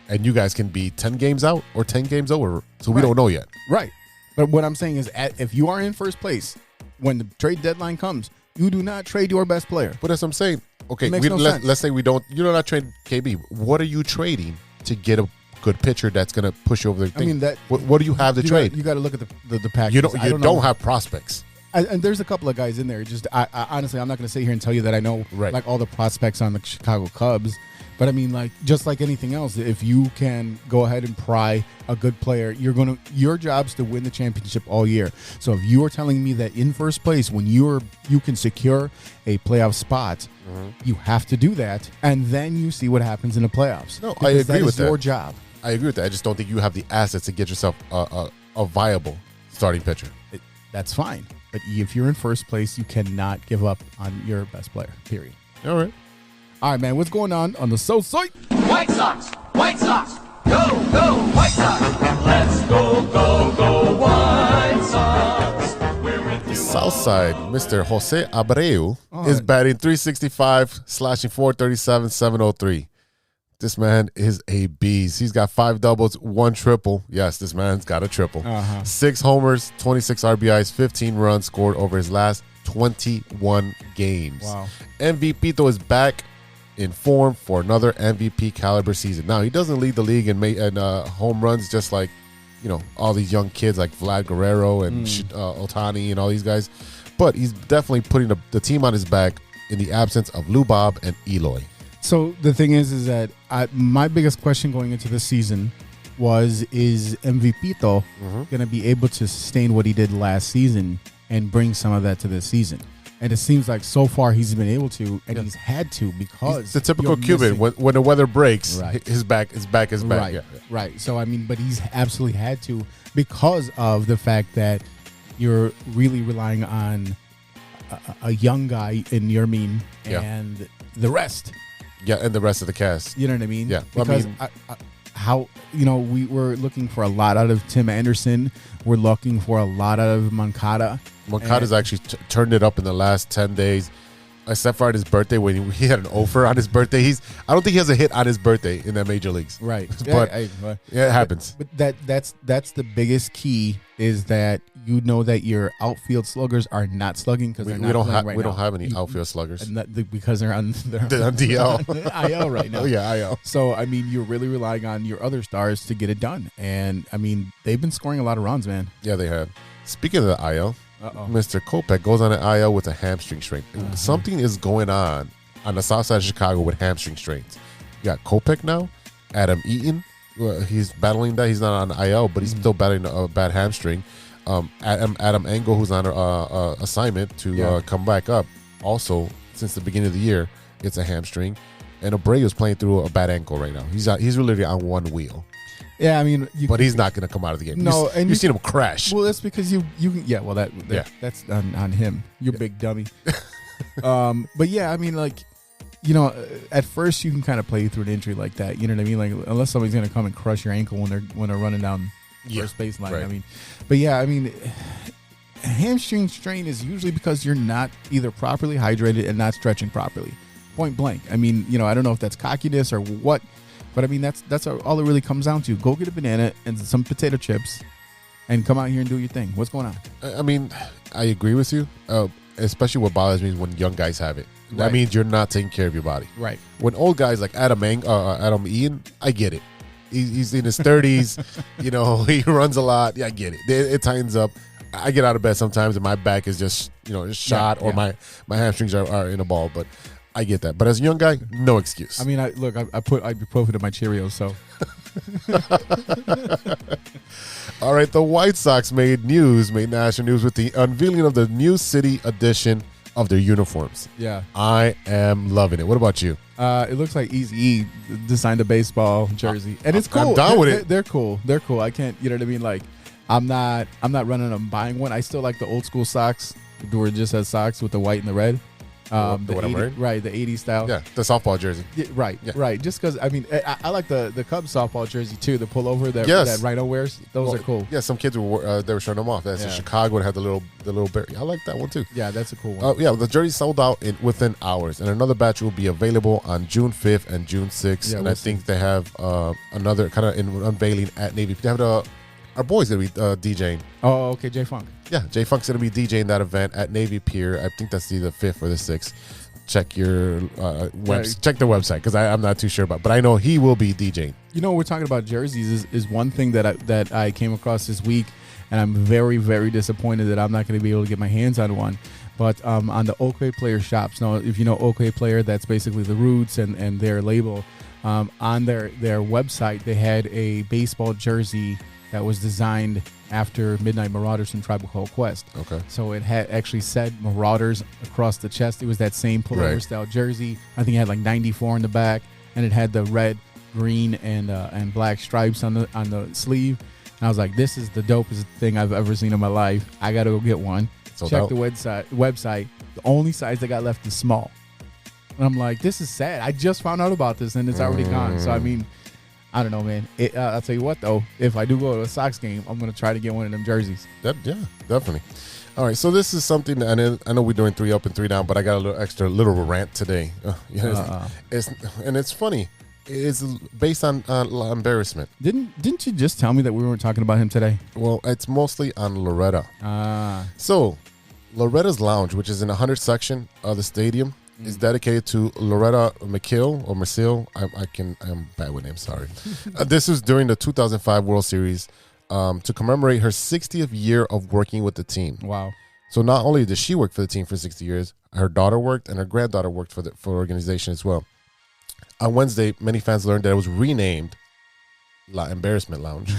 And you guys can be 10 games out or 10 games over. So we don't know yet. Right. But what I'm saying is, if you are in first place when the trade deadline comes, you do not trade your best player. But that's what I'm saying. Okay, It makes no sense. let's say we don't. You're not trading KB. What are you trading to get a good pitcher that's going to push you over the thing? I mean, that. What do you have to trade? You got to look at the package. You don't know. have prospects. And there's a couple of guys in there. Just I honestly, I'm not going to sit here and tell you that I know like all the prospects on the Chicago Cubs. But I mean, like, just like anything else, if you can go ahead and pry a good player, your job's to win the championship all year. So if you are telling me that in first place, when you can secure a playoff spot, you have to do that, and then you see what happens in the playoffs. No, I agree with that. Your job. I agree with that. I just don't think you have the assets to get yourself a viable starting pitcher. That's fine. But if you're in first place, you cannot give up on your best player, period. All right. All right, man, what's going on the South Side? White Sox, White Sox, go, go, White Sox. Let's go, go, go, White Sox. The South Side, Mr. Jose Abreu, is batting .365, slashing .437, 703. This man is a beast. He's got 5 doubles, 1 triple. Yes, this man's got a triple. 6 homers, 26 RBIs, 15 runs scored over his last 21 games. Wow. MVP is back in form for another MVP caliber season. Now, he doesn't lead the league in home runs just like, all these young kids like Vlad Guerrero and Ohtani and all these guys. But he's definitely putting the team on his back in the absence of Lou Bob and Eloy. So the thing is that my biggest question going into this season is MVPito going to be able to sustain what he did last season and bring some of that to this season? And it seems like so far he's been able to, and he's had to because it's the typical Cuban. When the weather breaks, his back is back. Right, yeah. right. So I mean, but he's absolutely had to because of the fact that you're really relying on a young guy in your mean and the rest. Yeah, and the rest of the cast. You know what I mean? Yeah. Because we were looking for a lot out of Tim Anderson. We're looking for a lot out of Moncada. Moncada's actually turned it up in the last 10 days, except for on his birthday when he had an offer on his birthday. I don't think he has a hit on his birthday in the major leagues. Right. But it happens. But that's the biggest key is that that your outfield sluggers are not slugging because we don't have any outfield sluggers because they're on DL IL right now. Oh yeah, IL. So I mean, you're really relying on your other stars to get it done, and I mean they've been scoring a lot of runs, man. Yeah, they have. Speaking of the IL, Mr. Kopech goes on an IL with a hamstring strain. Something is going on the south side of Chicago with hamstring strains. You got Kopech now, Adam Eaton. He's battling that. He's not on IL, but he's still battling a bad hamstring. Adam Engel, who's on assignment to come back up, also since the beginning of the year, it's a hamstring. And Abreu is playing through a bad ankle right now. He's literally on one wheel. Yeah, I mean, but he's not going to come out of the game. No, you've seen him crash. Well, that's because you can. Yeah, well, that's on him. You big dummy. But yeah, I mean, like, at first you can kind of play through an injury like that. You know what I mean? Like, unless somebody's going to come and crush your ankle when they're running down first baseline. Right. I mean, but yeah, I mean, a hamstring strain is usually because you're not either properly hydrated and not stretching properly. Point blank. I mean, I don't know if that's cockiness or what, but I mean that's all it really comes down to. Go get a banana and some potato chips, and come out here and do your thing. What's going on? I mean, I agree with you. Especially what bothers me is when young guys have it. Right. That means you're not taking care of your body. Right. When old guys like Adam Ian, I get it. He's in his 30s. He runs a lot. Yeah, I get it. It tightens up. I get out of bed sometimes and my back is just shot or my hamstrings are in a ball. But I get that. But as a young guy, no excuse. I mean, I put ibuprofen in my Cheerios, so. All right, the White Sox made national news with the unveiling of the new city edition of their uniforms. Yeah. I am loving it. What about you? It looks like Eazy-E designed a baseball jersey. And it's cool. I'm down with it. They're cool. They're cool. I can't, you know what I mean? Like, I'm not running and buying one. I still like the old school socks where it just has socks with the white and the red. The what I'm wearing? Right, the 80s style. Yeah, the softball jersey. Yeah, right, Yeah. right. Just because, I mean, I like the Cubs softball jersey too. The pullover that Yes. that Rhino wears. Those are cool. Yeah, some kids were they were showing them off. That's in Yeah. Chicago. It had the little bear. I like that one too. Yeah, that's a cool one. Yeah, the jersey sold out within hours, and another batch will be available on June 5th and June 6th. Yeah, and we'll I think they have another kind of unveiling at Navy. They have our boys gonna be DJing. Oh, okay, J Funk. Yeah, Jay Funk's gonna be DJing that event at Navy Pier. I think that's either 5th or the 6th. Check your check the website because I'm not too sure about, but I know he will be DJing. You know, we're talking about jerseys is one thing that I came across this week, and I'm very, very disappointed that I'm not going to be able to get my hands on one. But on the OK Player shops, now if you know OK Player, that's basically the Roots and their label. On their website, they had a baseball jersey that was designed after Midnight Marauders from Tribal Called Quest. Okay. So it had actually said Marauders across the chest. It was that same pullover style jersey. I think it had like 94 in the back, and it had the red, green, and black stripes on the sleeve. And I was like, this is the dopest thing I've ever seen in my life. I got to go get one. Check the website. The only size they got left is small. And I'm like, this is sad. I just found out about this, and it's already gone. So, I mean, I don't know, man. I'll tell you what, though. If I do go to a Sox game, I'm going to try to get one of them jerseys. Yeah, definitely. All right, so this is something, and I know we're doing 3 up and 3 down, but I got a little rant today. It's funny. It's based on embarrassment. Didn't you just tell me that we weren't talking about him today? Well, it's mostly on Loretta. So, Loretta's Lounge, which is in the 100th section of the stadium, is dedicated to Loretta McKill or Macil. I'm bad with names, sorry. This was during the 2005 World Series to commemorate her 60th year of working with the team. Wow. So not only did she work for the team for 60 years, her daughter worked and her granddaughter worked for the organization as well. On Wednesday, many fans learned that it was renamed La Embarrassment Lounge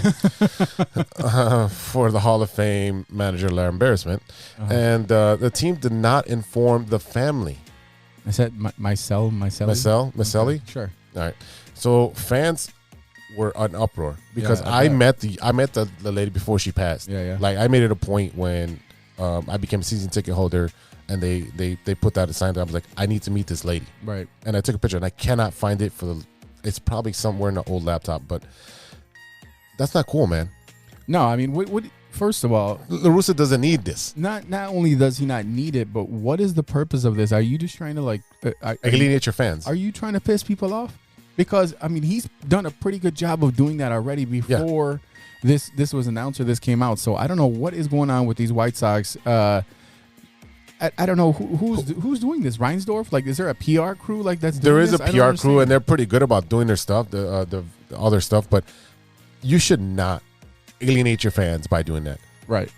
for the Hall of Fame manager La Embarrassment. And the team did not inform the family. I said Macelli? Macelli? Okay, sure. All right. So fans were in uproar because Yeah, I met the lady before she passed. Yeah. Like I made it a point when I became a season ticket holder and they put that sign. I was like, I need to meet this lady. Right. And I took a picture and I cannot find it it's probably somewhere in the old laptop, but that's not cool, man. No, I mean, what first of all, La Russa doesn't need this. not only does he not need it, but what is the purpose of this? Are you just trying to Alienate your fans. Are you trying to piss people off? Because I mean, he's done a pretty good job of doing that already before this was announced or this came out. So I don't know what is going on with these White Sox. I don't know who's doing this. Reinsdorf? Like, is there a PR crew like that's doing There is this? a PR crew, and they're pretty good about doing their stuff, the other stuff. But you should not alienate your fans by doing that. Right.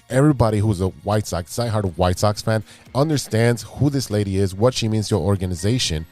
Everybody who's a White Sox, diehard White Sox fan, understands who this lady is, what she means to your organization,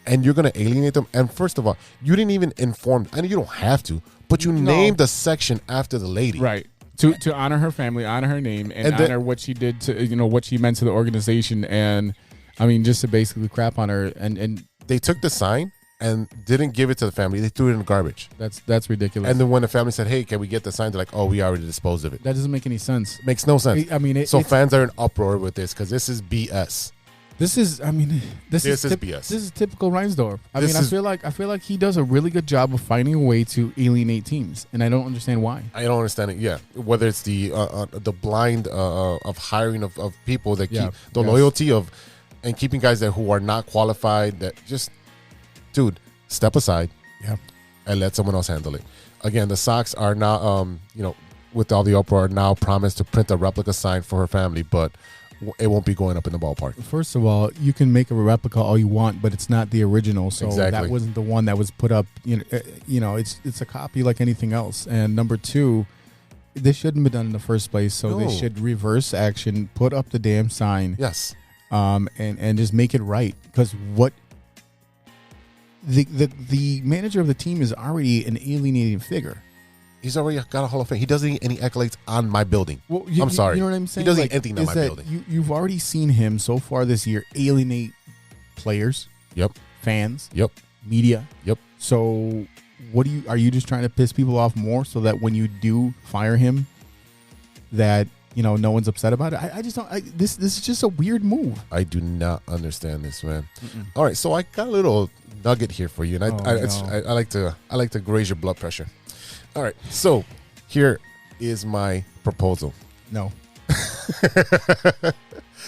and you're going to alienate them. And first of all, you didn't even inform. I know you don't have to, but you named a section after the lady. Right. To honor her family, honor her name, and honor what she did to, what she meant to the organization. And I mean, just to basically crap on her. And they took the sign and didn't give it to the family. They threw it in the garbage. That's ridiculous. And then when the family said, hey, can we get the sign? They're like, oh, we already disposed of it. That doesn't make any sense. Makes no sense. I mean, fans are in uproar with this because this is BS. This is BS. This is typical Reinsdorf. I feel like he does a really good job of finding a way to alienate teams, and I don't understand why. I don't understand it. Yeah, whether it's the blind of hiring of people that keep the loyalty of and keeping guys that who are not qualified. That just, dude, step aside. Yeah, and let someone else handle it. Again, the Sox are now, with all the uproar, now promised to print a replica sign for her family, but it won't be going up in the ballpark. First of all, you can make a replica all you want, but it's not the original. So exactly. That wasn't the one that was put up. It's a copy like anything else. And number two, this shouldn't be done in the first place. So they should reverse action, put up the damn sign. Yes. And just make it right. Because what the manager of the team is already an alienating figure. He's already got a Hall of Fame. He doesn't need any accolades on my building. Well, I'm sorry. You know what I'm saying? He doesn't need anything on my building. You've already seen him so far this year alienate players. Yep. Fans. Yep. Media. Yep. So are you just trying to piss people off more so that when you do fire him, that no one's upset about it. I just don't. This is just a weird move. I do not understand this, man. All right, so I got a little nugget here for you, and I like to raise your blood pressure. All right, so here is my proposal. No.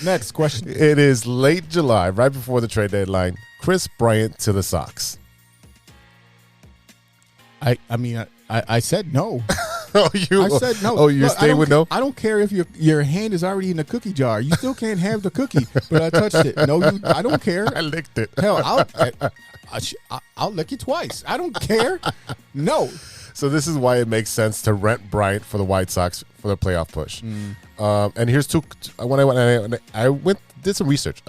Next question. It is late July, right before the trade deadline. Kris Bryant to the Sox. I said no. I said no. Oh, you stay with no? I don't care if your hand is already in the cookie jar. You still can't have the cookie, but I touched it. No, I don't care. I licked it. Hell, I'll lick you twice. I don't care. No. So this is why it makes sense to rent Bryant for the White Sox for the playoff push. And here's did some research.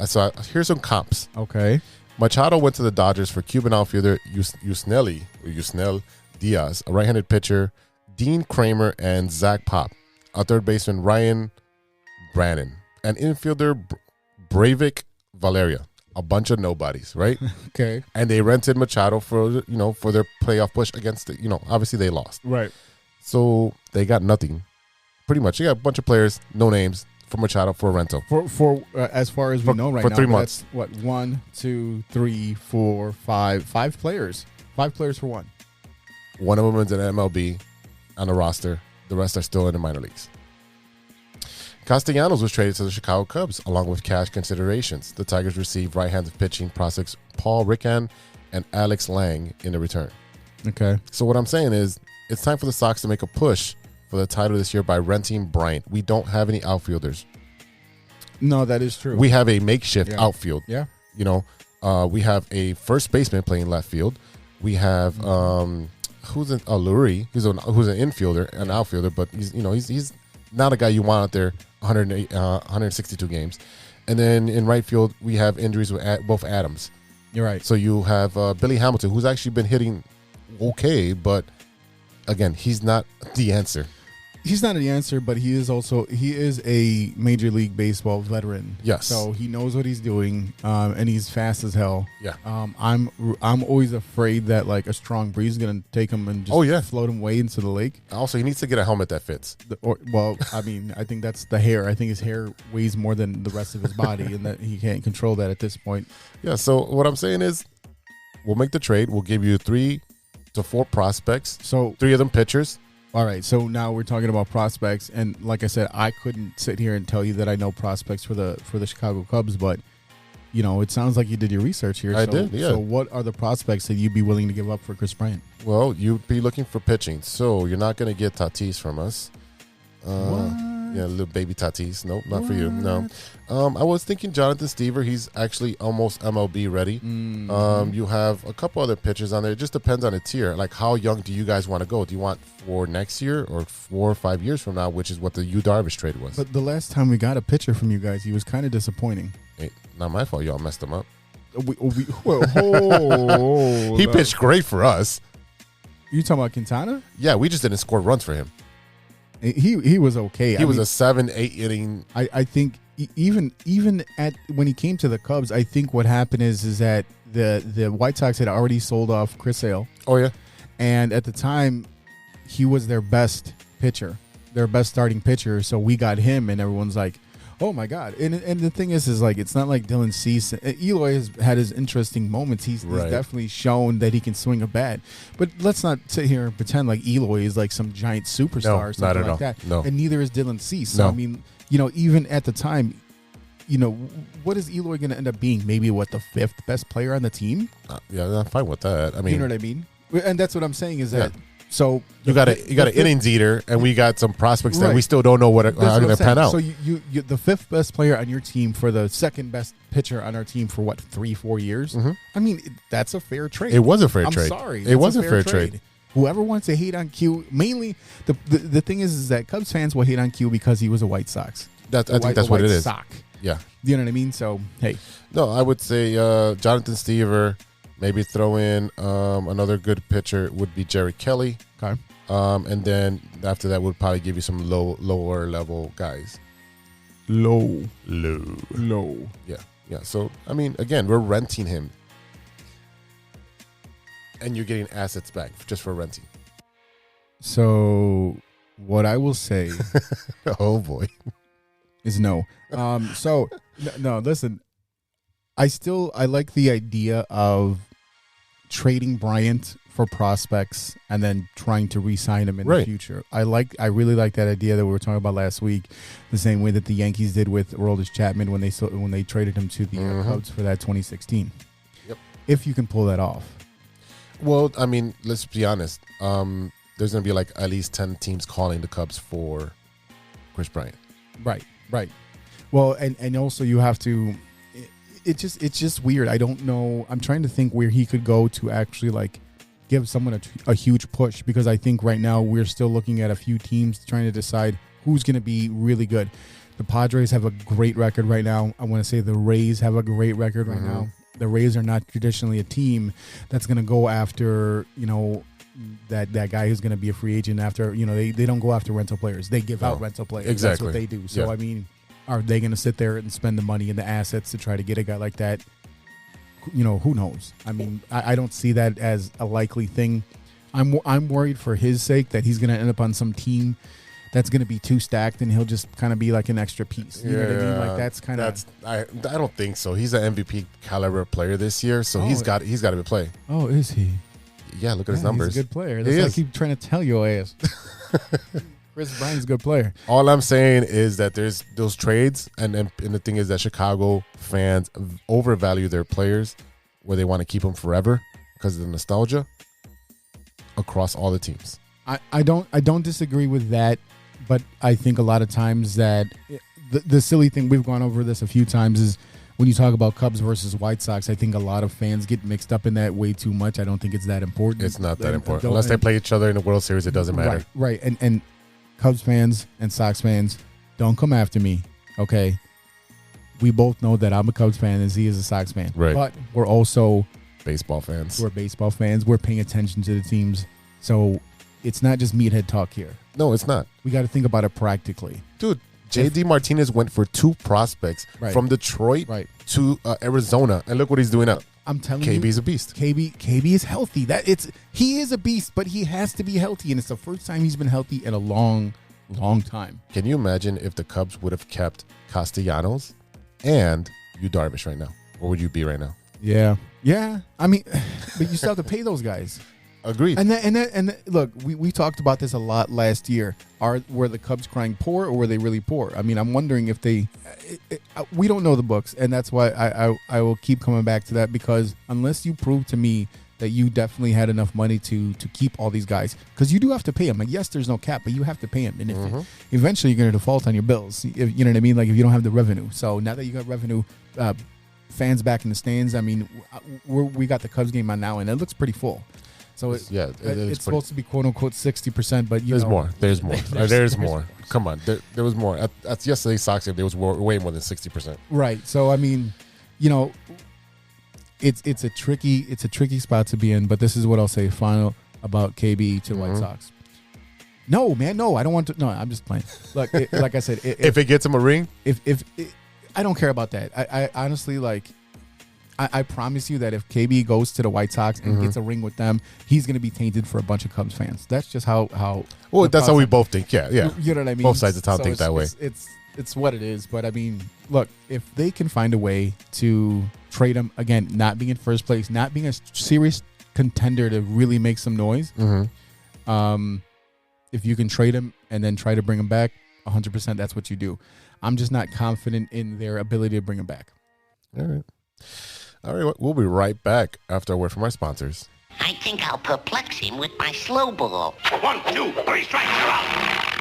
Here's some comps. Okay. Machado went to the Dodgers for Cuban outfielder Yusnel Diaz, a right-handed pitcher, Dean Kramer, and Zach Pop, a third baseman Ryan Brannon, and infielder Bravik Valeria. A bunch of nobodies, right? Okay. And they rented Machado for their playoff push against obviously they lost. Right. So they got nothing. Pretty much. You got a bunch of players, no names, for Machado for a rental. For as far as we know right now. For 3 months. That's what, 1, 2, 3, 4, 5 players. 5 players for one. One of them is an MLB on the roster. The rest are still in the minor leagues. Castellanos was traded to the Chicago Cubs along with cash considerations. The Tigers received right-handed pitching prospects Paul Rickan and Alex Lang in the return. Okay. So what I'm saying is it's time for the Sox to make a push for the title this year by renting Bryant. We don't have any outfielders. No, that is true. We have a makeshift outfield. Yeah. We have a first baseman playing left field. We have who's an Lurie, who's an infielder, an outfielder, but he's not a guy you want out there 162 games. And then in right field, we have injuries with both Adams. You're right. So you have Billy Hamilton, who's actually been hitting okay, but again, he's not the answer. He's not the answer, but he is a Major League Baseball veteran. Yes. So he knows what he's doing, and he's fast as hell. Yeah. I'm always afraid that like a strong breeze is gonna take him and just float him way into the lake. Also, he needs to get a helmet that fits. I think that's the hair. I think his hair weighs more than the rest of his body, and that he can't control that at this point. Yeah. So what I'm saying is, we'll make the trade. We'll give you 3 to 4 prospects. So 3 of them pitchers. All right, so now we're talking about prospects, and like I said, I couldn't sit here and tell you that I know prospects for the Chicago Cubs, but it sounds like you did your research here. I did, yeah. So what are the prospects that you'd be willing to give up for Kris Bryant? Well, you'd be looking for pitching, so you're not going to get Tatis from us. What? Yeah, little baby Tatis. Nope, not for you. No. I was thinking Jonathan Stever. He's actually almost MLB ready. You have a couple other pitchers on there. It just depends on the tier. Like, how young do you guys want to go? Do you want for next year or 4 or 5 years from now, which is what the Yu Darvish trade was? But the last time we got a pitcher from you guys, he was kind of disappointing. Hey, not my fault. Y'all messed him up. He pitched great for us. You talking about Quintana? Yeah, we just didn't score runs for him. He was okay. He was a 7-8 inning. I think even at when he came to the Cubs, I think what happened is that the White Sox had already sold off Chris Sale. Oh yeah, and at the time he was their best pitcher, their best starting pitcher. So we got him, and everyone's like, "Oh my God!" And the thing is like it's not like Dylan Cease. Eloy has had his interesting moments. He's definitely shown that he can swing a bat. But let's not sit here and pretend like Eloy is like some giant superstar or something like that. No. And neither is Dylan Cease. So I mean, even at the time, what is Eloy going to end up being? Maybe the 5th best player on the team? Yeah, I'm fine with that. I mean, you know what I mean? And that's what I'm saying is that. So you got an innings eater, and we got some prospects that we still don't know how they're going to pan out. So you the 5th best player on your team for the 2nd best pitcher on our team for 3-4 years. Mm-hmm. I mean, that's a fair trade. It was a fair trade. I'm sorry, it was a fair trade. Whoever wants to hate on Q, mainly the thing is that Cubs fans will hate on Q because he was a White Sox. I think that's what it is. Sock. Yeah, you know what I mean. So hey, no, I would say Jonathan Stever. Maybe throw in another good pitcher would be Jerry Kelly. Okay. And then after that, we'll probably give you some lower level guys. Low. Yeah. So, I mean, again, we're renting him. And you're getting assets back just for renting. So What I will say Oh boy. is no. So no, listen. I like the idea of trading Bryant for prospects and then trying to re-sign him in the future. I really like that idea that we were talking about last week, the same way that the Yankees did with Aroldis Chapman when they traded him to the Cubs for that 2016. Yep. If you can pull that off. Well, I mean, let's be honest. There's going to be like at least 10 teams calling the Cubs for Kris Bryant. Right. Well, and also you have to. It's just weird. I don't know. I'm trying to think where he could go to actually like give someone a huge push, because I think right now we're still looking at a few teams trying to decide who's going to be really good. The Padres have a great record right now. I want to say the Rays have a great record right now. The Rays are not traditionally a team that's going to go after, that guy who's going to be a free agent after, they don't go after rental players. They give out rental players. Exactly. That's what they do. So, I mean, are they going to sit there and spend the money and the assets to try to get a guy like that? Who knows? I mean, I don't see that as a likely thing. I'm worried for his sake that he's going to end up on some team that's going to be too stacked and he'll just kind of be like an extra piece. You know what I mean? Like that's kind of. I don't think so. He's an MVP caliber player this year, so he's got to be play. Oh, is he? Yeah, look at his numbers. He's a good player. That's what I keep trying to tell your ass. Kris Bryant's a good player. All I'm saying is that there's those trades, and the thing is that Chicago fans overvalue their players, where they want to keep them forever because of the nostalgia across all the teams. I don't disagree with that, but I think a lot of times that the silly thing, we've gone over this a few times, is when you talk about Cubs versus White Sox, I think a lot of fans get mixed up in that way too much. I don't think it's that important. It's not that important. Unless they play each other in the World Series, it doesn't matter. Right. And Cubs fans and Sox fans, don't come after me, okay? We both know that I'm a Cubs fan and Z is a Sox fan. Right. But we're also baseball fans. We're baseball fans. We're paying attention to the teams. So it's not just meathead talk here. No, it's not. We got to think about it practically. Dude, J.D. Martinez went for 2 prospects from Detroit to Arizona, and look what he's doing now. I'm telling you, KB's a beast. KB is healthy. He is a beast, but he has to be healthy, and it's the first time he's been healthy in a long time. Can you imagine if the Cubs would have kept Castellanos and Yu Darvish right now? Where would you be right now? Yeah. I mean, but you still have to pay those guys. Agreed. And look, we talked about this a lot last year. Were the Cubs crying poor, or were they really poor? I mean, I'm wondering if we don't know the books, and that's why I will keep coming back to that, because unless you prove to me that you definitely had enough money to keep all these guys, because you do have to pay them. Like, yes, there's no cap, but you have to pay them, and if eventually you're going to default on your bills. You know what I mean? Like, if you don't have the revenue. So now that you got revenue, fans back in the stands. I mean, we got the Cubs game on now, and it looks pretty full. So it's supposed to be quote unquote 60%, but there's more. There's more. There's more. Come on, there was more. At yesterday's Sox game, there was way more than 60%. Right. So I mean, it's a tricky spot to be in. But this is what I'll say final about KB to White Sox. No, man, no, I don't want to. No, I'm just playing. Look, like I said, if it gets him a ring, if I don't care about that. I honestly like. I promise you that if KB goes to the White Sox and gets a ring with them, he's going to be tainted for a bunch of Cubs fans. That's just how. Well, that's how we both think. Yeah. You know what I mean? Both sides of town think that way. It's what it is. But I mean, look, if they can find a way to trade him again, not being in first place, not being a serious contender to really make some noise. If you can trade him and then try to bring him back, 100%, that's what you do. I'm just not confident in their ability to bring him back. All right, we'll be right back after a word from our sponsors. I think I'll perplex him with my slow ball. 1, 2, 3 strikes, you're out.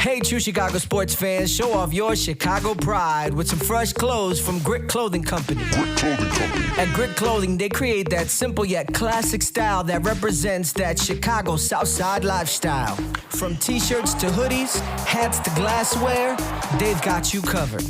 Hey, true Chicago sports fans, show off your Chicago pride with some fresh clothes from Grit Clothing Company. At Grit Clothing, they create that simple yet classic style that represents that Chicago Southside lifestyle. From t-shirts to hoodies, hats to glassware, they've got you covered.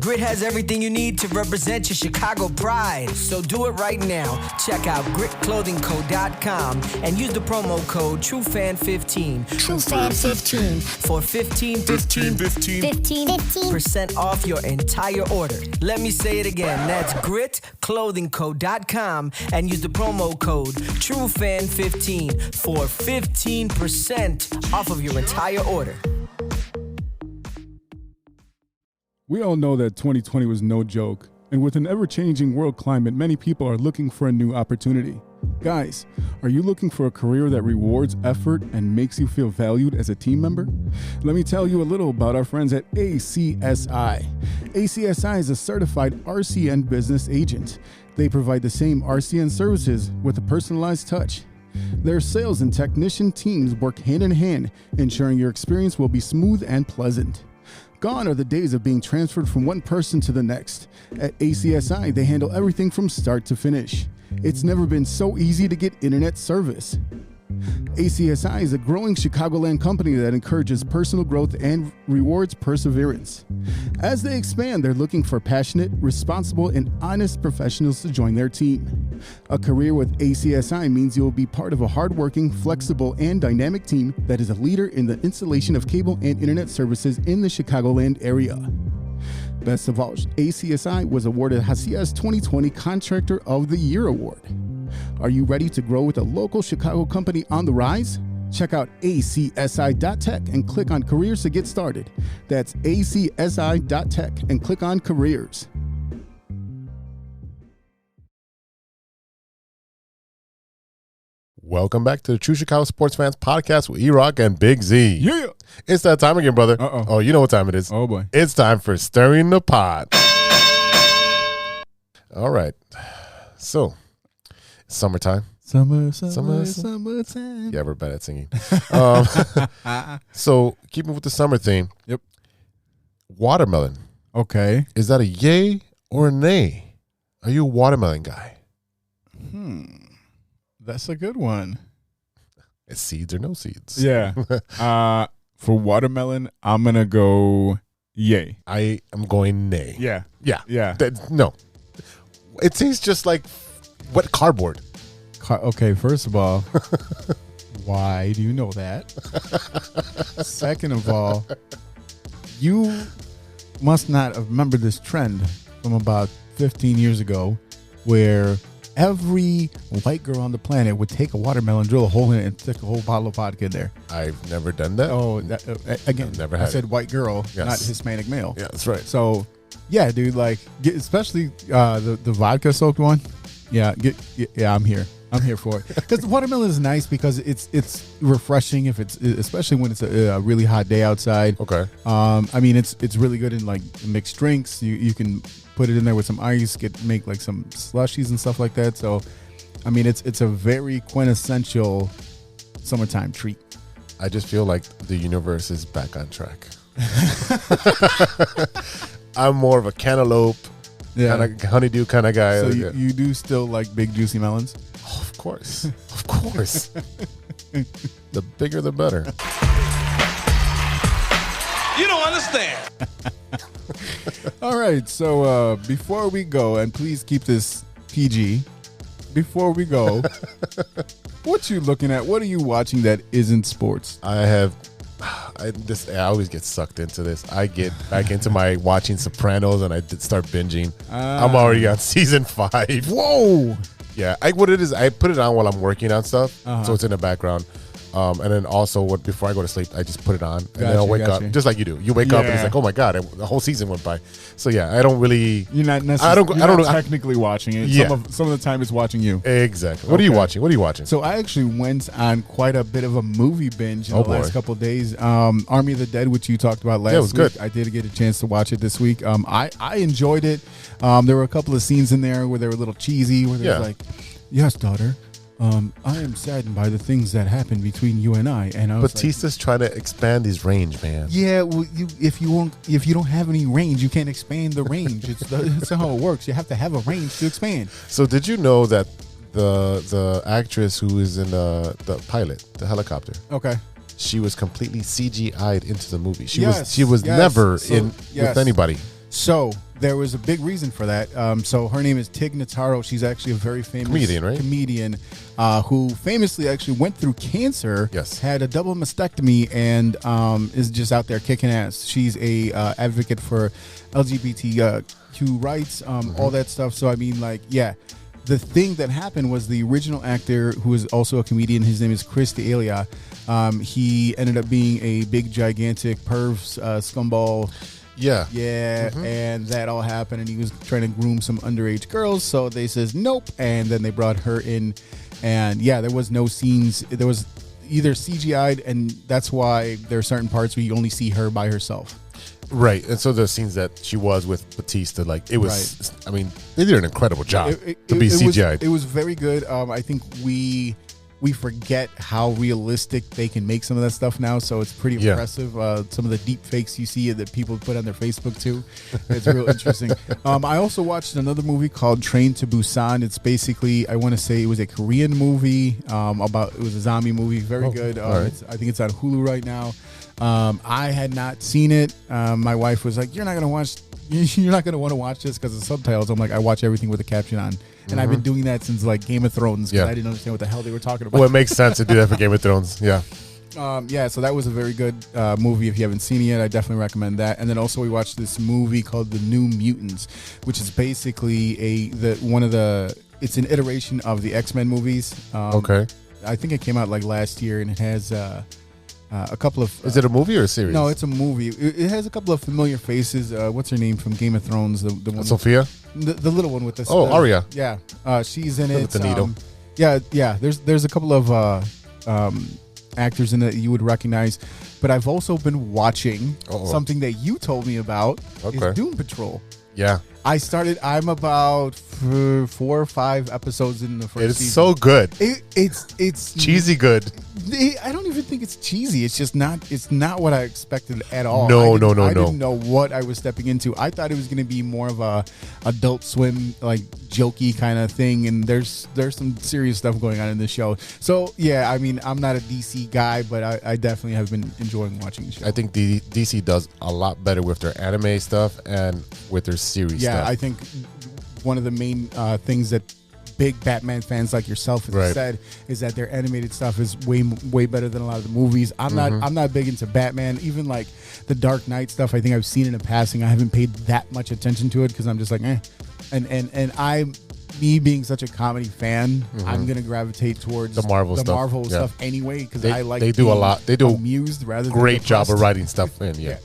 Grit has everything you need to represent your Chicago pride. So do it right now. Check out gritclothingco.com and use the promo code TrueFan15. TrueFan15. for 15% off your entire order. Let me say it again. That's gritclothingco.com and use the promo code TrueFan15 for 15% off of your entire order. We all know that 2020 was no joke, and with an ever-changing world climate, many people are looking for a new opportunity. Guys, are you looking for a career that rewards effort and makes you feel valued as a team member? Let me tell you a little about our friends at ACSI. ACSI is a certified RCN business agent. They provide the same RCN services with a personalized touch. Their sales and technician teams work hand in hand, ensuring your experience will be smooth and pleasant. Gone are the days of being transferred from one person to the next. At ACSI, they handle everything from start to finish. It's never been so easy to get internet service. ACSI is a growing Chicagoland company that encourages personal growth and rewards perseverance. As they expand, they're looking for passionate, responsible, and honest professionals to join their team. A career with ACSI means you'll be part of a hardworking, flexible, and dynamic team that is a leader in the installation of cable and internet services in the Chicagoland area. Best of all, ACSI was awarded Hacia's 2020 Contractor of the Year Award. Are you ready to grow with a local Chicago company on the rise? Check out acsi.tech and click on careers to get started. That's acsi.tech and click on careers. Welcome back to the True Chicago Sports Fans Podcast with E-Roc and Big-Z. Yeah. It's that time again, brother. Uh-oh. Oh, you know what time it is. Oh, boy. It's time for Stirring the Pot. All right. So, summertime. Summertime. Yeah, we're bad at singing. So, keeping with the summer theme. Yep. Watermelon. Okay. Is that a yay or a nay? Are you a watermelon guy? That's a good one. It's seeds or no seeds? Yeah. For watermelon, I'm going to go yay. I am going nay. Yeah. Yeah. Yeah. No. It tastes just like wet cardboard. Okay, first of all, why do you know that? Second of all, you must not have remembered this trend from about 15 years ago where every white girl on the planet would take a watermelon, drill a hole in it, and stick a whole bottle of vodka in there. I've never done that. Oh, again, I've never had I said white girl, Yes. not Hispanic male. Yeah, that's right. So, yeah, dude, like, especially the vodka soaked one. Yeah, I'm here. I'm here for it because the watermelon is nice because it's refreshing especially when it's a really hot day outside. Okay. I mean it's really good in like mixed drinks. You can put it in there with some ice, make like some slushies and stuff like that. So, I mean it's a very quintessential summertime treat. I just feel like the universe is back on track. I'm more of a cantaloupe, kind of honeydew kind of guy. So you do still like big juicy melons? Oh, of course. Of course. The bigger the better. You don't understand. All right, so before we go, and please keep this PG, before we go, what you looking at? What are you watching that isn't sports? I always get sucked into this. I get back into my watching Sopranos and I start binging. I'm already on season 5. Whoa! Yeah, what it is, I put it on while I'm working on stuff, so it's in the background. And then also, before I go to sleep, I just put it on, and then I'll wake up just like you do. You wake up and it's like, oh my god, the whole season went by. So yeah, I don't really. You're not necessarily. I don't know. Technically watching it. Yeah. Some of the time it's watching you. Exactly. What are you watching? What are you watching? So I actually went on quite a bit of a movie binge in the last couple of days. Army of the Dead, which you talked about last week. It was good. I did get a chance to watch it this week. I enjoyed it. There were a couple of scenes in there where they were a little cheesy, where they was like, "Yes, daughter. I am saddened by the things that happened between you and I." And I was Batista's trying to expand his range, man. Yeah, well, if you don't have any range, you can't expand the range. It's how it works. You have to have a range to expand. So did you know that the actress who is in the pilot, the helicopter, Okay. she was completely CGI'd into the movie. She Yes, was yes. never So, with anybody. So there was a big reason for that. So her name is Tig Notaro. She's actually a very famous comedian who famously actually went through cancer. Yes. Had a double mastectomy and is just out there kicking ass. She's a advocate for LGBTQ rights, all that stuff. So I mean, like, yeah. The thing that happened was the original actor, who is also a comedian, his name is Chris D'Elia. He ended up being a big, gigantic pervs, scumball. Yeah. Yeah, and that all happened, and he was trying to groom some underage girls, so they says nope, and then they brought her in, and yeah, there was no scenes. There was either CGI'd, and that's why there are certain parts where you only see her by herself. Right, and so the scenes that she was with Batista, like, it was, I mean, they did an incredible job to be CGI'd. It was very good. I think we forget how realistic they can make some of that stuff now, so it's pretty impressive. Some of the deep fakes you see that people put on their Facebook too, it's real interesting. I also watched another movie called Train to Busan. It's basically, I want to say it was a Korean movie it was a zombie movie, very good. I think it's on Hulu right now. I had not seen it. My wife was like, you're not going to want to watch this because of subtitles. I'm like, I watch everything with a caption on. And I've been doing that since like Game of Thrones because I didn't understand what the hell they were talking about. Well, it makes sense to do that for Game of Thrones. Yeah. So that was a very good movie. If you haven't seen it yet, I definitely recommend that. And then also we watched this movie called The New Mutants, which is basically it's an iteration of the X-Men movies. Okay. I think it came out like last year, and it has a couple of... Is it a movie or a series? No, it's a movie. It has a couple of familiar faces. What's her name from Game of Thrones? The one Sophia? The little one with the... Arya. Yeah. She's in it. With the needle. Yeah. There's a couple of actors in it that you would recognize. But I've also been watching something that you told me about. Is Doom Patrol. Yeah. I'm about 4 or 5 episodes in the first season. It's so good. It's cheesy good. I don't even think it's cheesy. It's just not. It's not what I expected at all. No. I didn't know what I was stepping into. I thought it was going to be more of a Adult Swim, like, jokey kind of thing. And there's some serious stuff going on in this show. So yeah, I mean, I'm not a DC guy, but I definitely have been enjoying watching the show. I think DC does a lot better with their anime stuff and with their series stuff. Yeah, I think one of the main things that big Batman fans like yourself have said is that their animated stuff is way better than a lot of the movies. I'm not big into Batman. Even like the Dark Knight stuff, I think I've seen it in passing. I haven't paid that much attention to it because I'm just like, eh. And me being such a comedy fan, I'm gonna gravitate towards the Marvel stuff anyway because I like they do a lot. They do amused rather than great job of writing stuff in. Yeah.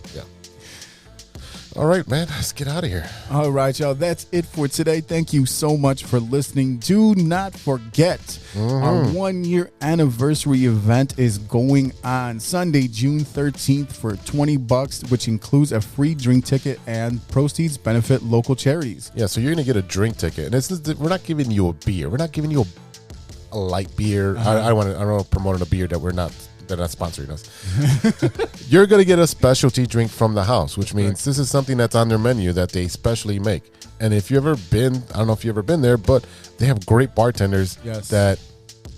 All right, man. Let's get out of here. All right, y'all. That's it for today. Thank you so much for listening. Do not forget, our 1-year anniversary event is going on Sunday, June 13th for $20, which includes a free drink ticket, and proceeds benefit local charities. Yeah, so you're going to get a drink ticket. And we're not giving you a beer. We're not giving you a light beer. I don't want to promote a beer that they're not sponsoring us. You're going to get a specialty drink from the house, which means this is something that's on their menu that they specially make. And if you've ever been, I don't know if you've ever been there, but they have great bartenders that,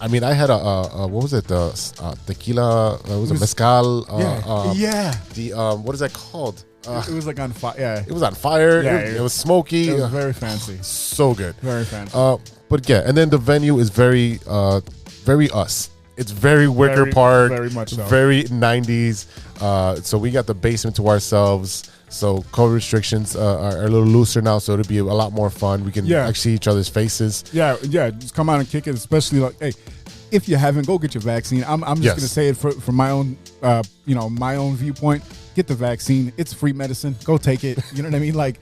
I mean, I had what was it? The tequila, it mezcal. What is that called? It was like on fire. Yeah. It was on fire. Yeah, it was smoky. It was very fancy. So good. Very fancy. But yeah, and then the venue is very us. It's very Wicker Park, very much so. Very 90s. So we got the basement to ourselves. So COVID restrictions are a little looser now, so it'll be a lot more fun. We can actually see each other's faces. Yeah, just come out and kick it. Especially like, hey, if you haven't, go get your vaccine. I'm just gonna say it from my own, my own viewpoint. Get the vaccine. It's free medicine. Go take it. You know what I mean? Like,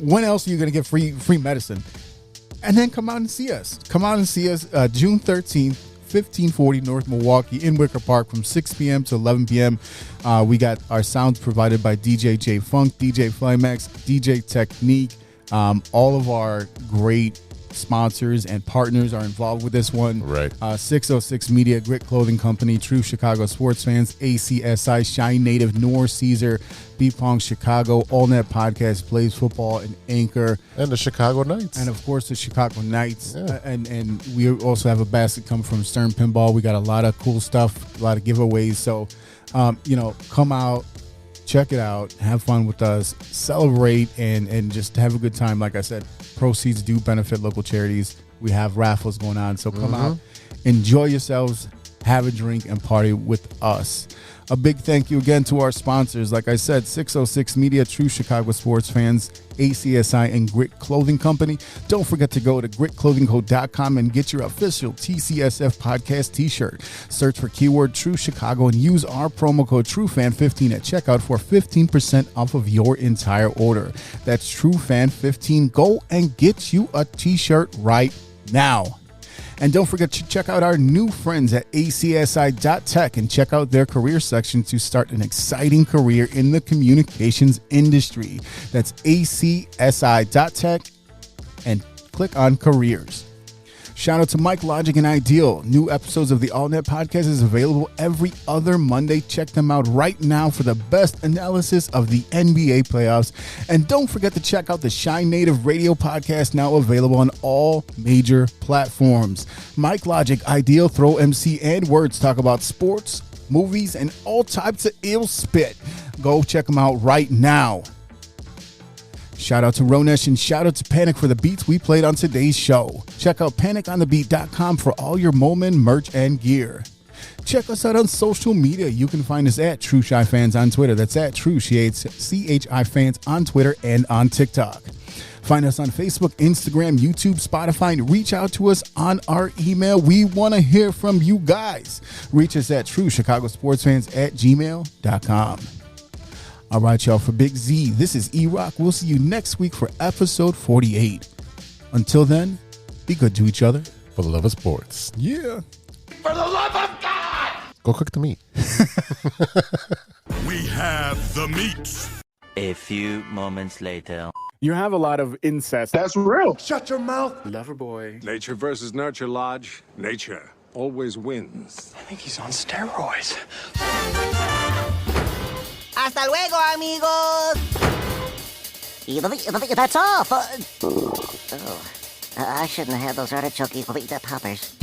when else are you gonna get free medicine? And then come out and see us. Come out and see us June 13th. 1540 North Milwaukee in Wicker Park from 6 p.m. to 11 p.m. We got our sounds provided by DJ J Funk, DJ Flymax, DJ Technique. All of our great sponsors and partners are involved with this one. Right. 606 Media, Grit Clothing Company, True Chicago Sports Fans, ACSI, Shine Native, Nor Caesar, B-Pong Chicago, AllNet Podcast, Plays Football, and Anchor. And the Chicago Knights. And, of course, the Chicago Knights. Yeah. And we also have a basket come from Stern Pinball. We got a lot of cool stuff, a lot of giveaways. So, come out, check it out, have fun with us, celebrate, and just have a good time. Like I said, proceeds do benefit local charities. We have raffles going on, so come out, enjoy yourselves, have a drink, and party with us. A big thank you again to our sponsors. Like I said, 606 Media, True Chicago Sports Fans, ACSI, and Grit Clothing Company. Don't forget to go to gritclothingco.com and get your official TCSF podcast t-shirt. Search for keyword True Chicago and use our promo code TrueFan15 at checkout for 15% off of your entire order. That's TrueFan15. Go and get you a t-shirt right now. And don't forget to check out our new friends at acsi.tech and check out their career section to start an exciting career in the communications industry. That's acsi.tech and click on careers. Shout out to Mike Logic and Ideal. New episodes of the AllNet podcast is available every other Monday. Check them out right now for the best analysis of the NBA playoffs. And don't forget to check out the Shine Native Radio podcast, now available on all major platforms. Mike Logic, Ideal, Throw MC, and Words talk about sports, movies, and all types of ill spit. Go check them out right now. Shout out to Ronesh and shout out to Panic for the beats we played on today's show. Check out paniconthebeat.com for all your Moment merch and gear. Check us out on social media. You can find us at True Chi Fans on Twitter. That's at True CHI Fans on Twitter and on TikTok. Find us on Facebook, Instagram, YouTube, Spotify, and reach out to us on our email. We want to hear from you guys. Reach us at truechicagosportsfans@gmail.com. All right, y'all, for Big Z, this is E-Roc. We'll see you next week for episode 48. Until then, be good to each other. For the love of sports. Yeah. For the love of God! Go cook the meat. We have the meat. A few moments later. You have a lot of incest. That's real. Shut your mouth. Lover boy. Nature versus nurture, Lodge. Nature always wins. I think he's on steroids. Hasta luego, amigos! That's all. I shouldn't have had those artichoke poppers.